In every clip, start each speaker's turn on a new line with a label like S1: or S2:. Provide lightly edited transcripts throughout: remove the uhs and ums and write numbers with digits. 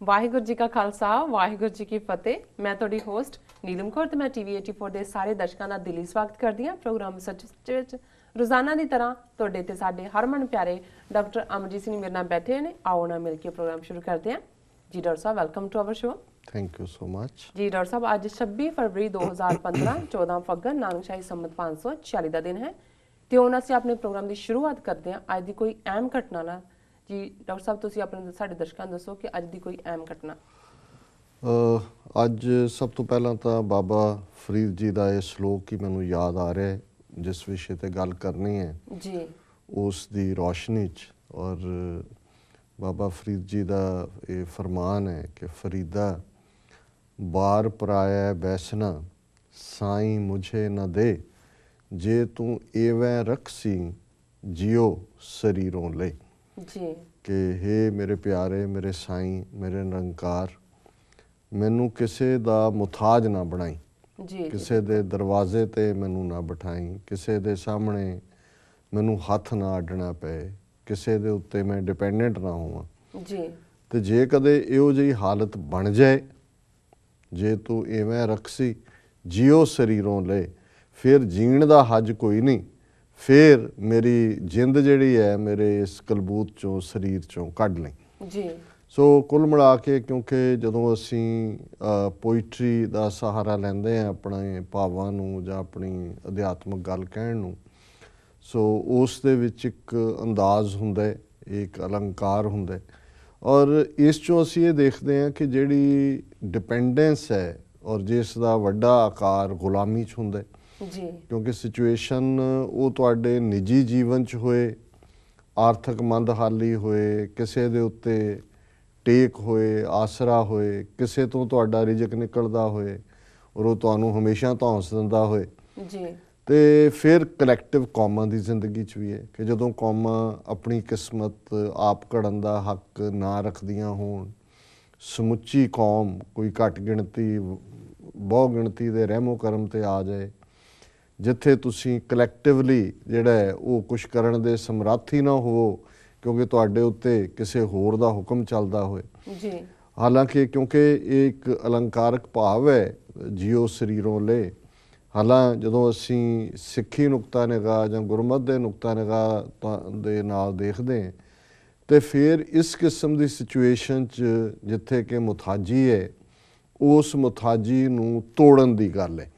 S1: ਵਾਹਿਗੁਰੂ ਜੀ ਕਾ ਖਾਲਸਾ ਵਾਹਿਗੁਰੂ ਜੀ ਕੀ ਫਤਿਹ। ਮੈਂ ਤੁਹਾਡੀ ਹੋਸਟ ਨੀਲਮ ਕੌਰ ਤੇ ਮੈਂ ਟੀਵੀ 84 ਦੇ ਸਾਰੇ ਦਰਸ਼ਕਾਂ ਦਾ ਦਿਲੀ ਸਵਾਗਤ ਕਰਦੀ ਹਾਂ ਪ੍ਰੋਗਰਾਮ ਸੱਚ ਵਿੱਚ। ਰੋਜ਼ਾਨਾ ਦੀ ਤਰ੍ਹਾਂ ਤੁਹਾਡੇ ਤੇ ਸਾਡੇ ਹਰਮਨ ਪਿਆਰੇ ਡਾਕਟਰ ਅਮਰਜੀਤ ਸਿੰਘ ਮੇਰੇ ਨਾਲ ਬੈਠੇ ਨੇ। ਆਓ ਨਾ ਮਿਲ ਕੇ ਪ੍ਰੋਗਰਾਮ ਸ਼ੁਰੂ ਕਰਦੇ ਹਾਂ। ਜੀ ਡਾਕਟਰ ਸਾਹਿਬ, welcome to our show.
S2: Thank you so much.
S1: ਜੀ ਡਾਕਟਰ ਸਾਹਿਬ, ਅੱਜ 26 ਫਰਵਰੀ 2015 14 ਫੱਗਣ ਨਾਨਕਸ਼ਾਹੀ ਸੰਮਤ 546 ਦਾ ਦਿਨ ਹੈ ਤੇ ਹੁਣ ਅਸੀਂ ਆਪਣੇ ਪ੍ਰੋਗਰਾਮ ਦੀ ਸ਼ੁਰੂਆਤ ਕਰਦੇ ਹਾਂ ਅੱਜ ਦੀ ਕੋਈ ਅਹਿਮ ਘਟਨਾ ਨਾਲ। ਜੀ ਡਾਕਟਰ ਸਾਹਿਬ, ਤੁਸੀਂ ਆਪਣੇ ਸਾਡੇ ਦਰਸ਼ਕਾਂ ਨੂੰ ਦੱਸੋ ਕਿ ਅੱਜ ਦੀ ਕੋਈ ਅਹਿਮ ਘਟਨਾ।
S2: ਅੱਜ ਸਭ ਤੋਂ ਪਹਿਲਾਂ ਤਾਂ ਬਾਬਾ ਫਰੀਦ ਜੀ ਦਾ ਇਹ ਸ਼ਲੋਕ ਹੀ ਮੈਨੂੰ ਯਾਦ ਆ ਰਿਹਾ ਹੈ ਜਿਸ ਵਿਸ਼ੇ ਤੇ ਗੱਲ ਕਰਨੀ ਹੈ
S1: ਜੀ, ਉਸ
S2: ਦੀ ਰੌਸ਼ਨੀ 'ਚ। ਔਰ ਬਾਬਾ ਫਰੀਦ ਜੀ ਦਾ ਇਹ ਫਰਮਾਨ ਹੈ ਕਿ ਫਰੀਦਾ ਬਾਰ ਪਰਾਇਆ ਬੈਸਣਾ ਸਾਈਂ ਮੁਝੇ ਨਾ ਦੇ, ਜੇ ਤੂੰ ਏਵੈ ਰਖਸੀ ਜਿਉ ਸਰੀਰੋਂ ਲੈ।
S1: ਜੀ
S2: ਕਿ ਹੇ ਮੇਰੇ ਪਿਆਰੇ, ਮੇਰੇ ਸਾਈਂ, ਮੇਰੇ ਨਿਰੰਕਾਰ, ਮੈਨੂੰ ਕਿਸੇ ਦਾ ਮੁਥਾਜ ਨਾ ਬਣਾਈ,
S1: ਜੀ
S2: ਕਿਸੇ ਦੇ ਦਰਵਾਜ਼ੇ ਤੇ ਮੈਨੂੰ ਨਾ ਬਿਠਾਈ, ਕਿਸੇ ਦੇ ਸਾਹਮਣੇ ਮੈਨੂੰ ਹੱਥ ਨਾ ਅੱਡਣਾ ਪਏ, ਕਿਸੇ ਦੇ ਉੱਤੇ ਮੈਂ ਡਿਪੈਂਡੈਂਟ ਨਾ ਹੋਵਾਂ।
S1: ਜੀ
S2: ਤੇ ਜੇ ਕਦੇ ਇਹੋ ਜਿਹੀ ਹਾਲਤ ਬਣ ਜਾਏ, ਜੇ ਤੂੰ ਇਵੇਂ ਰਖਸੀ ਜਿਉ ਸਰੀਰੋਂ ਲੈ, ਫਿਰ ਜੀਣ ਦਾ ਹੱਜ ਕੋਈ ਨਹੀਂ, ਫਿਰ ਮੇਰੀ ਜਿੰਦ ਜਿਹੜੀ ਹੈ ਮੇਰੇ ਇਸ ਕਲਬੂਤ ਚੋਂ ਸਰੀਰ ਚੋਂ ਕੱਢ ਲਈ।
S1: ਜੀ
S2: ਸੋ ਕੁੱਲ ਮਿਲਾ ਕੇ, ਕਿਉਂਕਿ ਜਦੋਂ ਅਸੀਂ ਪੋਇਟਰੀ ਦਾ ਸਹਾਰਾ ਲੈਂਦੇ ਹਾਂ ਆਪਣੇ ਭਾਵਾਂ ਨੂੰ ਜਾਂ ਆਪਣੀ ਅਧਿਆਤਮਕ ਗੱਲ ਕਹਿਣ ਨੂੰ, ਸੋ ਉਸ ਦੇ ਵਿੱਚ ਇੱਕ ਅੰਦਾਜ਼ ਹੁੰਦਾ, ਇੱਕ ਅਲੰਕਾਰ ਹੁੰਦਾ। ਔਰ ਇਸ 'ਚੋਂ ਅਸੀਂ ਇਹ ਦੇਖਦੇ ਹਾਂ ਕਿ ਜਿਹੜੀ ਡਿਪੈਂਡੈਂਸ ਹੈ ਔਰ ਜਿਸ ਦਾ ਵੱਡਾ ਆਕਾਰ ਗੁਲਾਮੀ 'ਚ ਹੁੰਦਾ,
S1: ਜੀ
S2: ਕਿਉਂਕਿ ਸਿਚੁਏਸ਼ਨ ਉਹ ਤੁਹਾਡੇ ਨਿੱਜੀ ਜੀਵਨ 'ਚ ਹੋਏ, ਆਰਥਿਕ ਮੰਦਹਾਲੀ ਹੋਏ, ਕਿਸੇ ਦੇ ਉੱਤੇ ਟੇਕ ਹੋਏ, ਆਸਰਾ ਹੋਏ, ਕਿਸੇ ਤੋਂ ਤੁਹਾਡਾ ਰਿਜ਼ਕ ਨਿਕਲਦਾ ਹੋਏ ਔਰ ਉਹ ਤੁਹਾਨੂੰ ਹਮੇਸ਼ਾ ਧੌਂਸ ਦਿੰਦਾ ਹੋਏ।
S1: ਜੀ
S2: ਅਤੇ ਫਿਰ ਕਲੈਕਟਿਵ ਕੌਮਾਂ ਦੀ ਜ਼ਿੰਦਗੀ 'ਚ ਵੀ ਹੈ ਕਿ ਜਦੋਂ ਕੌਮਾਂ ਆਪਣੀ ਕਿਸਮਤ ਆਪ ਘੜਨ ਦਾ ਹੱਕ ਨਾ ਰੱਖਦੀਆਂ ਹੋਣ, ਸਮੁੱਚੀ ਕੌਮ ਕੋਈ ਘੱਟ ਗਿਣਤੀ ਬਹੁ ਗਿਣਤੀ ਦੇ ਰਹਿਮੋ ਕਰਮ 'ਤੇ ਆ ਜਾਏ, ਜਿੱਥੇ ਤੁਸੀਂ ਕਲੈਕਟਿਵਲੀ ਜਿਹੜਾ ਹੈ ਉਹ ਕੁਛ ਕਰਨ ਦੇ ਸਮਰੱਥ ਹੀ ਨਾ ਹੋਵੋ ਕਿਉਂਕਿ ਤੁਹਾਡੇ ਉੱਤੇ ਕਿਸੇ ਹੋਰ ਦਾ ਹੁਕਮ ਚੱਲਦਾ ਹੋਏ।
S1: ਜੀ
S2: ਹਾਲਾਂਕਿ ਕਿਉਂਕਿ ਇਹ ਇੱਕ ਅਲੰਕਾਰਕ ਭਾਵ ਹੈ ਜਿਉ ਸਰੀਰੋਂ ਲੈ, ਹਾਲਾਂ ਜਦੋਂ ਅਸੀਂ ਸਿੱਖੀ ਨੁਕਤਾ ਨਿਗਾਹ ਜਾਂ ਗੁਰਮਤਿ ਦੇ ਨੁਕਤਾ ਨਿਗਾਹ ਦੇ ਨਾਲ ਦੇਖਦੇ ਹਾਂ ਅਤੇ ਫਿਰ ਇਸ ਕਿਸਮ ਦੀ ਸਿਚੁਏਸ਼ਨ 'ਚ ਜਿੱਥੇ ਕਿ ਮੁਥਾਜੀ ਹੈ, ਉਸ ਮੁਥਾਜੀ ਨੂੰ ਤੋੜਨ ਦੀ ਗੱਲ ਹੈ।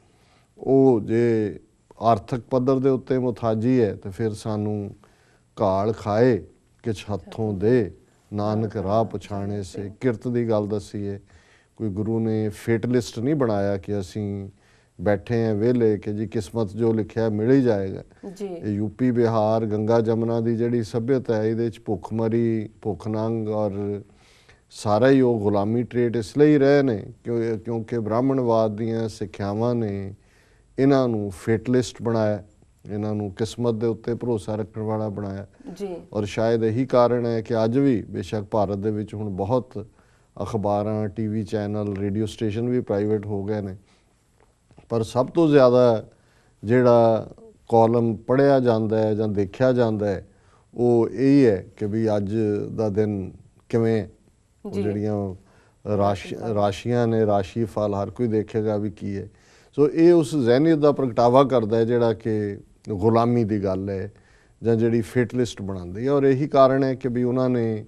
S2: ਉਹ ਜੇ ਆਰਥਿਕ ਪੱਧਰ ਦੇ ਉੱਤੇ ਮੁਥਾਜੀ ਹੈ ਤਾਂ ਫਿਰ ਸਾਨੂੰ ਘਾਲ ਖਾਏ ਕਿਛ ਹੱਥੋਂ ਦੇ, ਨਾਨਕ ਰਾਹ ਪਛਾਣੇ ਸੇ। ਕਿਰਤ ਦੀ ਗੱਲ ਦੱਸੀ ਹੈ, ਕੋਈ ਗੁਰੂ ਨੇ ਫੇਟ ਲਿਸਟ ਨਹੀਂ ਬਣਾਇਆ ਕਿ ਅਸੀਂ ਬੈਠੇ ਹਾਂ ਵਿਹਲੇ ਕਿ ਜੀ ਕਿਸਮਤ ਜੋ ਲਿਖਿਆ ਮਿਲ ਹੀ ਜਾਏਗਾ। ਇਹ ਯੂਪੀ ਬਿਹਾਰ ਗੰਗਾ ਜਮਨਾ ਦੀ ਜਿਹੜੀ ਸੱਭਿਅਤਾ ਹੈ, ਇਹਦੇ 'ਚ ਭੁੱਖਮਰੀ, ਭੁੱਖ ਨੰਗ ਔਰ ਸਾਰਾ ਹੀ ਉਹ ਗੁਲਾਮੀ ਟ੍ਰੇਟ ਇਸ ਲਈ ਰਹੇ ਨੇ ਕਿਉਂਕਿ ਬ੍ਰਾਹਮਣਵਾਦ ਦੀਆਂ ਸਿੱਖਿਆਵਾਂ ਨੇ ਇਹਨਾਂ ਨੂੰ ਫੇਟਲਿਸਟ ਬਣਾਇਆ, ਇਹਨਾਂ ਨੂੰ ਕਿਸਮਤ ਦੇ ਉੱਤੇ ਭਰੋਸਾ ਰੱਖਣ ਵਾਲਾ ਬਣਾਇਆ। ਔਰ ਸ਼ਾਇਦ ਇਹੀ ਕਾਰਨ ਹੈ ਕਿ ਅੱਜ ਵੀ ਬੇਸ਼ੱਕ ਭਾਰਤ ਦੇ ਵਿੱਚ ਹੁਣ ਬਹੁਤ ਅਖਬਾਰਾਂ, ਟੀਵੀ ਚੈਨਲ, ਰੇਡੀਓ ਸਟੇਸ਼ਨ ਵੀ ਪ੍ਰਾਈਵੇਟ ਹੋ ਗਏ ਨੇ, ਪਰ ਸਭ ਤੋਂ ਜ਼ਿਆਦਾ ਜਿਹੜਾ ਕਾਲਮ ਪੜ੍ਹਿਆ ਜਾਂਦਾ ਹੈ ਜਾਂ ਦੇਖਿਆ ਜਾਂਦਾ ਹੈ ਉਹ ਇਹੀ ਹੈ ਕਿ ਵੀ ਅੱਜ ਦਾ ਦਿਨ ਕਿਵੇਂ, ਜਿਹੜੀਆਂ ਰਾਸ਼ੀਆਂ ਨੇ, ਰਾਸ਼ੀ ਫਲ ਹਰ ਕੋਈ ਦੇਖੇਗਾ ਵੀ ਕੀ ਹੈ। ਸੋ ਇਹ ਉਸ ਜ਼ਹਿਨੀਅਤ ਦਾ ਪ੍ਰਗਟਾਵਾ ਕਰਦਾ ਹੈ ਜਿਹੜਾ ਕਿ ਗੁਲਾਮੀ ਦੀ ਗੱਲ ਹੈ ਜਾਂ ਜਿਹੜੀ ਫੇਟਲਿਸਟ ਬਣਾਉਂਦੀ ਹੈ। ਔਰ ਇਹੀ ਕਾਰਨ ਹੈ ਕਿ ਵੀ ਉਹਨਾਂ ਨੇ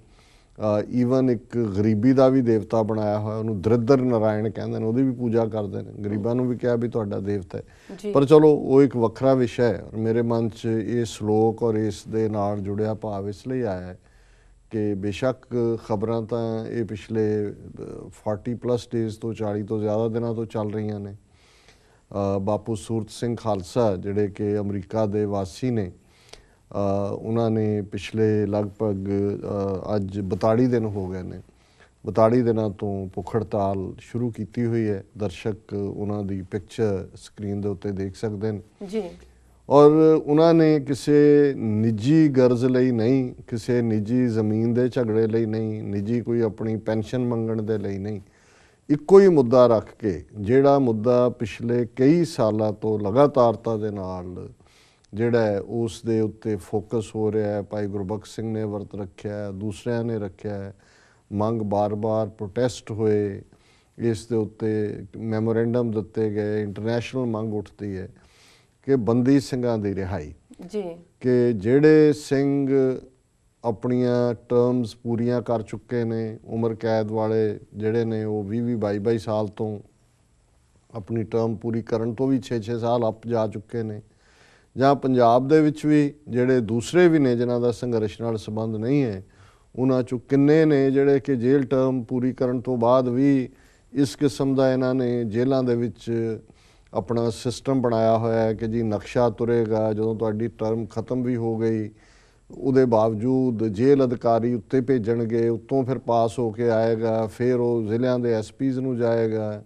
S2: ਈਵਨ ਇੱਕ ਗਰੀਬੀ ਦਾ ਵੀ ਦੇਵਤਾ ਬਣਾਇਆ ਹੋਇਆ, ਉਹਨੂੰ ਦਰਿਦਰ ਨਾਰਾਇਣ ਕਹਿੰਦੇ ਨੇ, ਉਹਦੀ ਵੀ ਪੂਜਾ ਕਰਦੇ ਨੇ, ਗਰੀਬਾਂ ਨੂੰ ਵੀ ਕਿਹਾ ਵੀ ਤੁਹਾਡਾ ਦੇਵਤਾ ਹੈ। ਪਰ ਚਲੋ ਉਹ ਇੱਕ ਵੱਖਰਾ ਵਿਸ਼ਾ ਹੈ। ਔਰ ਮੇਰੇ ਮਨ 'ਚ ਇਹ ਸ਼ਲੋਕ ਔਰ ਇਸ ਦੇ ਨਾਲ ਜੁੜਿਆ ਭਾਵ ਇਸ ਲਈ ਆਇਆ ਹੈ ਕਿ ਬੇਸ਼ੱਕ ਖਬਰਾਂ ਤਾਂ ਇਹ ਪਿਛਲੇ 40+ ਡੇਜ਼ ਤੋਂ 40 ਤੋਂ ਜ਼ਿਆਦਾ ਦਿਨਾਂ ਤੋਂ ਚੱਲ ਰਹੀਆਂ ਨੇ। ਬਾਪੂ ਸੂਰਤ ਸਿੰਘ ਖਾਲਸਾ ਜਿਹੜੇ ਕਿ ਅਮਰੀਕਾ ਦੇ ਵਾਸੀ ਨੇ, ਉਹਨਾਂ ਨੇ ਪਿਛਲੇ ਲਗਭਗ ਅੱਜ 42 ਦਿਨ ਹੋ ਗਏ ਨੇ, 42 ਦਿਨਾਂ ਤੋਂ ਭੁੱਖ ਹੜਤਾਲ ਸ਼ੁਰੂ ਕੀਤੀ ਹੋਈ ਹੈ। ਦਰਸ਼ਕ ਉਹਨਾਂ ਦੀ ਪਿਕਚਰ ਸਕਰੀਨ ਦੇ ਉੱਤੇ ਦੇਖ ਸਕਦੇ ਨੇ
S1: ਜੀ।
S2: ਔਰ ਉਹਨਾਂ ਨੇ ਕਿਸੇ ਨਿੱਜੀ ਗਰਜ਼ ਲਈ ਨਹੀਂ, ਕਿਸੇ ਨਿੱਜੀ ਜ਼ਮੀਨ ਦੇ ਝਗੜੇ ਲਈ ਨਹੀਂ, ਨਿੱਜੀ ਕੋਈ ਆਪਣੀ ਪੈਨਸ਼ਨ ਮੰਗਣ ਦੇ ਲਈ ਨਹੀਂ, ਇੱਕੋ ਹੀ ਮੁੱਦਾ ਰੱਖ ਕੇ, ਜਿਹੜਾ ਮੁੱਦਾ ਪਿਛਲੇ ਕਈ ਸਾਲਾਂ ਤੋਂ ਲਗਾਤਾਰਤਾ ਦੇ ਨਾਲ ਜਿਹੜਾ ਹੈ ਉਸ ਦੇ ਉੱਤੇ ਫੋਕਸ ਹੋ ਰਿਹਾ ਹੈ। ਭਾਈ ਗੁਰਬਖਸ਼ ਸਿੰਘ ਨੇ ਵਰਤ ਰੱਖਿਆ, ਦੂਸਰਿਆਂ ਨੇ ਰੱਖਿਆ ਹੈ, ਮੰਗ ਬਾਰ-ਬਾਰ ਪ੍ਰੋਟੈਸਟ ਹੋਏ, ਇਸ ਦੇ ਉੱਤੇ ਮੈਮੋਰੈਂਡਮ ਦਿੱਤੇ ਗਏ, ਇੰਟਰਨੈਸ਼ਨਲ ਮੰਗ ਉੱਠਦੀ ਹੈ ਕਿ ਬੰਦੀ ਸਿੰਘਾਂ ਦੀ ਰਿਹਾਈ,
S1: ਜੀ,
S2: ਕਿ ਜਿਹੜੇ ਸਿੰਘ ਆਪਣੀਆਂ ਟਰਮਸ ਪੂਰੀਆਂ ਕਰ ਚੁੱਕੇ ਨੇ, ਉਮਰ ਕੈਦ ਵਾਲੇ ਜਿਹੜੇ ਨੇ ਉਹ 20-20 22-22 ਸਾਲ ਤੋਂ ਆਪਣੀ ਟਰਮ ਪੂਰੀ ਕਰਨ ਤੋਂ ਵੀ 6-6 ਸਾਲ ਅੱਪ ਜਾ ਚੁੱਕੇ ਨੇ, ਜਾਂ ਪੰਜਾਬ ਦੇ ਵਿੱਚ ਵੀ ਜਿਹੜੇ ਦੂਸਰੇ ਵੀ ਨੇ ਜਿਨ੍ਹਾਂ ਦਾ ਸੰਘਰਸ਼ ਨਾਲ ਸੰਬੰਧ ਨਹੀਂ ਹੈ, ਉਹਨਾਂ 'ਚੋਂ ਕਿੰਨੇ ਨੇ ਜਿਹੜੇ ਕਿ ਜੇਲ੍ਹ ਟਰਮ ਪੂਰੀ ਕਰਨ ਤੋਂ ਬਾਅਦ ਵੀ ਇਸ ਕਿਸਮ ਦਾ ਇਹਨਾਂ ਨੇ ਜੇਲ੍ਹਾਂ ਦੇ ਵਿੱਚ ਆਪਣਾ ਸਿਸਟਮ ਬਣਾਇਆ ਹੋਇਆ ਹੈ ਕਿ ਜੀ ਨਕਸ਼ਾ ਤੁਰੇਗਾ, ਜਦੋਂ ਤੁਹਾਡੀ ਟਰਮ ਖਤਮ ਵੀ ਹੋ ਗਈ ਉਹਦੇ ਬਾਵਜੂਦ ਜੇਲ੍ਹ ਅਧਿਕਾਰੀ ਉੱਤੇ ਭੇਜਣਗੇ, ਉੱਤੋਂ ਫਿਰ ਪਾਸ ਹੋ ਕੇ ਆਏਗਾ, ਫਿਰ ਉਹ ਜ਼ਿਲ੍ਹਿਆਂ ਦੇ ਐਸਪੀਜ਼ ਨੂੰ ਜਾਏਗਾ,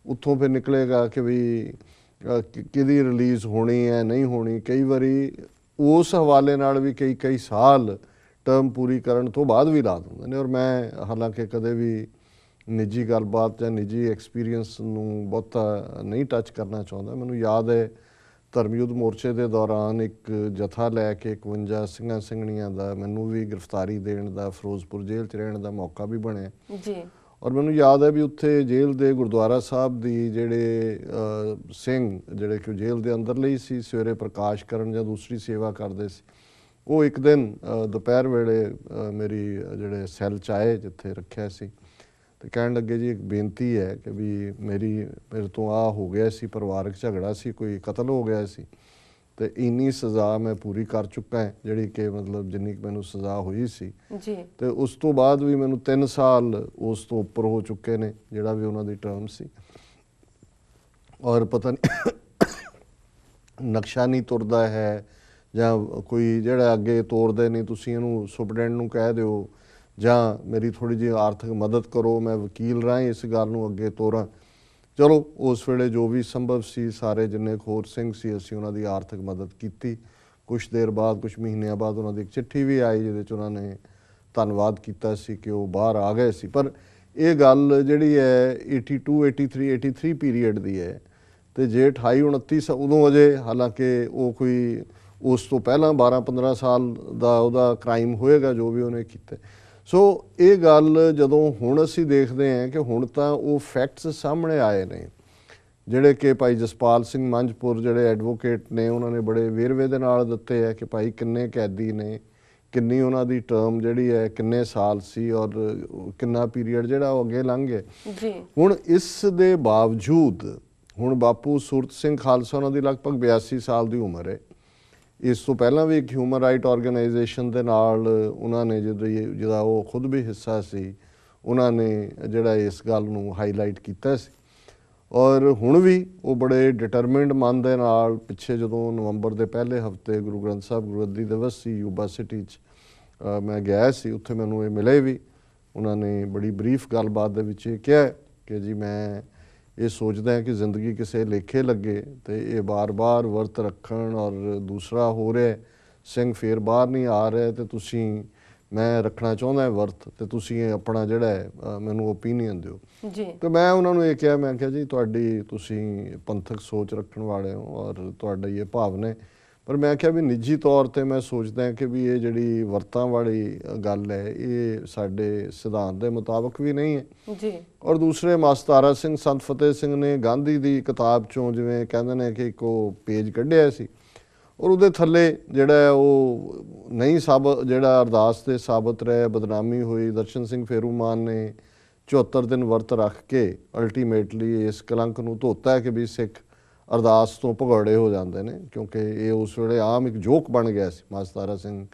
S2: ਉੱਥੋਂ ਫਿਰ ਨਿਕਲੇਗਾ ਕਿ ਵੀ ਕਿਹਦੀ ਰਿਲੀਜ਼ ਹੋਣੀ ਹੈ ਨਹੀਂ ਹੋਣੀ। ਕਈ ਵਾਰੀ ਉਸ ਹਵਾਲੇ ਨਾਲ ਵੀ ਕਈ ਸਾਲ ਟਰਮ ਪੂਰੀ ਕਰਨ ਤੋਂ ਬਾਅਦ ਵੀ ਲਾ ਦਿੰਦੇ ਨੇ। ਔਰ ਮੈਂ ਹਾਲਾਂਕਿ ਕਦੇ ਵੀ ਨਿੱਜੀ ਗੱਲਬਾਤ ਜਾਂ ਨਿੱਜੀ ਐਕਸਪੀਰੀਅੰਸ ਨੂੰ ਬਹੁਤਾ ਨਹੀਂ ਟੱਚ ਕਰਨਾ ਚਾਹੁੰਦਾ। ਮੈਨੂੰ ਯਾਦ ਹੈ ਧਰਮਯੁੱਧ ਮੋਰਚੇ ਦੇ ਦੌਰਾਨ ਇੱਕ ਜਥਾ ਲੈ ਕੇ 51 ਸਿੰਘਾਂ ਸਿੰਘਣੀਆਂ ਦਾ ਮੈਨੂੰ ਵੀ ਗ੍ਰਿਫਤਾਰੀ ਦੇਣ ਦਾ ਫਿਰੋਜ਼ਪੁਰ ਜੇਲ੍ਹ 'ਚ ਰਹਿਣ ਦਾ ਮੌਕਾ ਵੀ ਬਣਿਆ
S1: ਜੀ।
S2: ਔਰ ਮੈਨੂੰ ਯਾਦ ਹੈ ਵੀ ਉੱਥੇ ਜੇਲ੍ਹ ਦੇ ਗੁਰਦੁਆਰਾ ਸਾਹਿਬ ਦੀ ਜਿਹੜੇ ਸਿੰਘ ਜਿਹੜੇ ਕਿ ਜੇਲ੍ਹ ਦੇ ਅੰਦਰਲੇ ਹੀ ਸੀ, ਸਵੇਰੇ ਪ੍ਰਕਾਸ਼ ਕਰਨ ਜਾਂ ਦੂਸਰੀ ਸੇਵਾ ਕਰਦੇ ਸੀ, ਉਹ ਇੱਕ ਦਿਨ ਦੁਪਹਿਰ ਵੇਲੇ ਮੇਰੀ ਜਿਹੜੇ ਸੈੱਲ 'ਚ ਆਏ ਜਿੱਥੇ ਰੱਖਿਆ ਸੀ, ਅਤੇ ਕਹਿਣ ਲੱਗੇ ਜੀ ਇੱਕ ਬੇਨਤੀ ਹੈ ਕਿ ਵੀ ਮੇਰੇ ਤੋਂ ਆਹ ਹੋ ਗਿਆ ਸੀ, ਪਰਿਵਾਰਕ ਝਗੜਾ ਸੀ, ਕੋਈ ਕਤਲ ਹੋ ਗਿਆ ਸੀ, ਅਤੇ ਇੰਨੀ ਸਜ਼ਾ ਮੈਂ ਪੂਰੀ ਕਰ ਚੁੱਕਾ ਹੈ ਜਿਹੜੀ ਕਿ ਮਤਲਬ ਜਿੰਨੀ ਕੁ ਮੈਨੂੰ ਸਜ਼ਾ ਹੋਈ ਸੀ
S1: ਜੀ, ਅਤੇ
S2: ਉਸ ਤੋਂ ਬਾਅਦ ਵੀ ਮੈਨੂੰ 3 ਸਾਲ ਉਸ ਤੋਂ ਉੱਪਰ ਹੋ ਚੁੱਕੇ ਨੇ ਜਿਹੜਾ ਵੀ ਉਹਨਾਂ ਦੀ ਟਰਮ ਸੀ, ਔਰ ਪਤਾ ਨਹੀਂ ਨਕਸ਼ਾ ਨਹੀਂ ਤੁਰਦਾ ਹੈ ਜਾਂ ਕੋਈ ਜਿਹੜਾ ਅੱਗੇ ਤੋਰਦੇ ਨਹੀਂ, ਤੁਸੀਂ ਇਹਨੂੰ ਸੁਪਰਡੈਂਟ ਨੂੰ ਕਹਿ ਦਿਓ ਜਾਂ ਮੇਰੀ ਥੋੜ੍ਹੀ ਜਿਹੀ ਆਰਥਿਕ ਮਦਦ ਕਰੋ, ਮੈਂ ਵਕੀਲ ਰਾਹੀਂ ਇਸ ਗੱਲ ਨੂੰ ਅੱਗੇ ਤੋਰਾਂ। ਚਲੋ ਉਸ ਵੇਲੇ ਜੋ ਵੀ ਸੰਭਵ ਸੀ, ਸਾਰੇ ਜਿੰਨੇ ਹੋਰ ਸਿੰਘ ਸੀ ਅਸੀਂ ਉਹਨਾਂ ਦੀ ਆਰਥਿਕ ਮਦਦ ਕੀਤੀ। ਕੁਛ ਦੇਰ ਬਾਅਦ, ਕੁਛ ਮਹੀਨਿਆਂ ਬਾਅਦ ਉਹਨਾਂ ਦੀ ਇੱਕ ਚਿੱਠੀ ਵੀ ਆਈ ਜਿਹਦੇ 'ਚ ਉਹਨਾਂ ਨੇ ਧੰਨਵਾਦ ਕੀਤਾ ਸੀ ਕਿ ਉਹ ਬਾਹਰ ਆ ਗਏ ਸੀ। ਪਰ ਇਹ ਗੱਲ ਜਿਹੜੀ ਹੈ 82, 83 ਪੀਰੀਅਡ ਦੀ ਹੈ, ਅਤੇ ਜੇ 28, 29 ਉਦੋਂ ਅਜੇ ਹਾਲਾਂਕਿ ਉਹ ਕੋਈ ਉਸ ਤੋਂ ਪਹਿਲਾਂ 12-15 ਸਾਲ ਦਾ ਉਹਦਾ ਕ੍ਰਾਈਮ ਹੋਏਗਾ ਜੋ ਵੀ ਉਹਨੇ ਕੀਤਾ। ਸੋ ਇਹ ਗੱਲ ਜਦੋਂ ਹੁਣ ਅਸੀਂ ਦੇਖਦੇ ਹਾਂ ਕਿ ਹੁਣ ਤਾਂ ਉਹ ਫੈਕਟਸ ਸਾਹਮਣੇ ਆਏ ਨੇ ਜਿਹੜੇ ਕਿ ਭਾਈ ਜਸਪਾਲ ਸਿੰਘ ਮੰਝਪੁਰ ਜਿਹੜੇ ਐਡਵੋਕੇਟ ਨੇ ਉਹਨਾਂ ਨੇ ਬੜੇ ਵੇਰਵੇ ਦੇ ਨਾਲ ਦਿੱਤੇ ਹੈ ਕਿ ਭਾਈ ਕਿੰਨੇ ਕੈਦੀ ਨੇ, ਕਿੰਨੀ ਉਹਨਾਂ ਦੀ ਟਰਮ ਜਿਹੜੀ ਹੈ ਕਿੰਨੇ ਸਾਲ ਸੀ, ਔਰ ਕਿੰਨਾ ਪੀਰੀਅਡ ਜਿਹੜਾ ਉਹ ਅੱਗੇ ਲੰਘ ਗਿਆ ਜੀ। ਹੁਣ ਇਸ ਦੇ ਬਾਵਜੂਦ ਹੁਣ ਬਾਪੂ ਸੂਰਤ ਸਿੰਘ ਖਾਲਸਾ ਉਹਨਾਂ ਦੀ ਲਗਭਗ 82 ਸਾਲ ਦੀ ਉਮਰ ਹੈ। ਇਸ ਤੋਂ ਪਹਿਲਾਂ ਵੀ ਇੱਕ ਹਿਊਮਨ ਰਾਈਟ ਆਰਗੇਨਾਈਜੇਸ਼ਨ ਦੇ ਨਾਲ ਉਹਨਾਂ ਨੇ ਜਿਹਦਾ ਉਹ ਖੁਦ ਵੀ ਹਿੱਸਾ ਸੀ, ਉਹਨਾਂ ਨੇ ਜਿਹੜਾ ਇਸ ਗੱਲ ਨੂੰ ਹਾਈਲਾਈਟ ਕੀਤਾ ਸੀ, ਔਰ ਹੁਣ ਵੀ ਉਹ ਬੜੇ ਡਿਟਰਮਿੰਡ ਮਨ ਦੇ ਨਾਲ ਪਿੱਛੇ ਜਦੋਂ ਨਵੰਬਰ ਦੇ ਪਹਿਲੇ ਹਫਤੇ ਗੁਰੂ ਗ੍ਰੰਥ ਸਾਹਿਬ ਗੁਰਗੱਦੀ ਦਿਵਸ ਸੀ ਯੂਬਾ ਸਿਟੀ 'ਚ ਮੈਂ ਗਿਆ ਸੀ, ਉੱਥੇ ਮੈਨੂੰ ਇਹ ਮਿਲੇ ਵੀ। ਉਹਨਾਂ ਨੇ ਬੜੀ ਬਰੀਫ ਗੱਲਬਾਤ ਦੇ ਵਿੱਚ ਇਹ ਕਿਹਾ ਕਿ ਜੀ ਮੈਂ ਇਹ ਸੋਚਦਾ ਹੈ ਕਿ ਜ਼ਿੰਦਗੀ ਕਿਸੇ ਲੇਖੇ ਲੱਗੇ ਅਤੇ ਇਹ ਬਾਰ-ਬਾਰ ਵਰਤ ਰੱਖਣ ਔਰ ਦੂਸਰਾ ਹੋ ਰਿਹਾ ਸਿੰਘ ਫੇਰ ਬਾਹਰ ਨਹੀਂ ਆ ਰਿਹਾ, ਅਤੇ ਤੁਸੀਂ ਮੈਂ ਰੱਖਣਾ ਚਾਹੁੰਦਾ ਵਰਤ, ਅਤੇ ਤੁਸੀਂ ਇਹ ਆਪਣਾ ਜਿਹੜਾ ਹੈ ਮੈਨੂੰ ਓਪੀਨੀਅਨ ਦਿਓ ਜੀ। ਅਤੇ ਮੈਂ ਉਹਨਾਂ ਨੂੰ ਇਹ ਕਿਹਾ, ਮੈਂ ਕਿਹਾ ਜੀ ਤੁਸੀਂ ਪੰਥਕ ਸੋਚ ਰੱਖਣ ਵਾਲੇ ਹੋ ਔਰ ਤੁਹਾਡਾ ਇਹ ਭਾਵਨਾ ਹੈ, ਪਰ ਮੈਂ ਕਿਹਾ ਵੀ ਨਿੱਜੀ ਤੌਰ 'ਤੇ ਮੈਂ ਸੋਚਦਾ ਕਿ ਵੀ ਇਹ ਜਿਹੜੀ ਵਰਤਾਂ ਵਾਲੀ ਗੱਲ ਹੈ ਇਹ ਸਾਡੇ ਸਿਧਾਂਤ ਦੇ ਮੁਤਾਬਕ ਵੀ ਨਹੀਂ ਹੈ ਜੀ। ਔਰ ਦੂਸਰੇ ਮਾਸਤਾਰਾ ਸਿੰਘ ਸੰਤ ਫਤਿਹ ਸਿੰਘ ਨੇ ਗਾਂਧੀ ਦੀ ਕਿਤਾਬ 'ਚੋਂ ਜਿਵੇਂ ਕਹਿੰਦੇ ਨੇ ਕਿ ਇੱਕ ਉਹ ਪੇਜ ਕੱਢਿਆ ਸੀ ਔਰ ਉਹਦੇ ਥੱਲੇ ਜਿਹੜਾ ਉਹ ਨਹੀਂ ਜਿਹੜਾ ਅਰਦਾਸ 'ਤੇ ਸਾਬਤ ਰਿਹਾ, ਬਦਨਾਮੀ ਹੋਈ। ਦਰਸ਼ਨ ਸਿੰਘ ਫੇਰੂਮਾਨ ਨੇ 74 ਦਿਨ ਵਰਤ ਰੱਖ ਕੇ ਅਲਟੀਮੇਟਲੀ ਇਸ ਕਲੰਕ ਨੂੰ ਧੋਤਾ ਹੈ ਕਿ ਵੀ ਸਿੱਖ ਅਰਦਾਸ ਤੋਂ ਭਗੌੜੇ ਹੋ ਜਾਂਦੇ ਨੇ, ਕਿਉਂਕਿ ਇਹ ਉਸ ਵੇਲੇ ਆਮ ਇੱਕ ਜੋਕ ਬਣ ਗਿਆ ਸੀ ਮਾਸਤਾਰਾ ਸਿੰਘ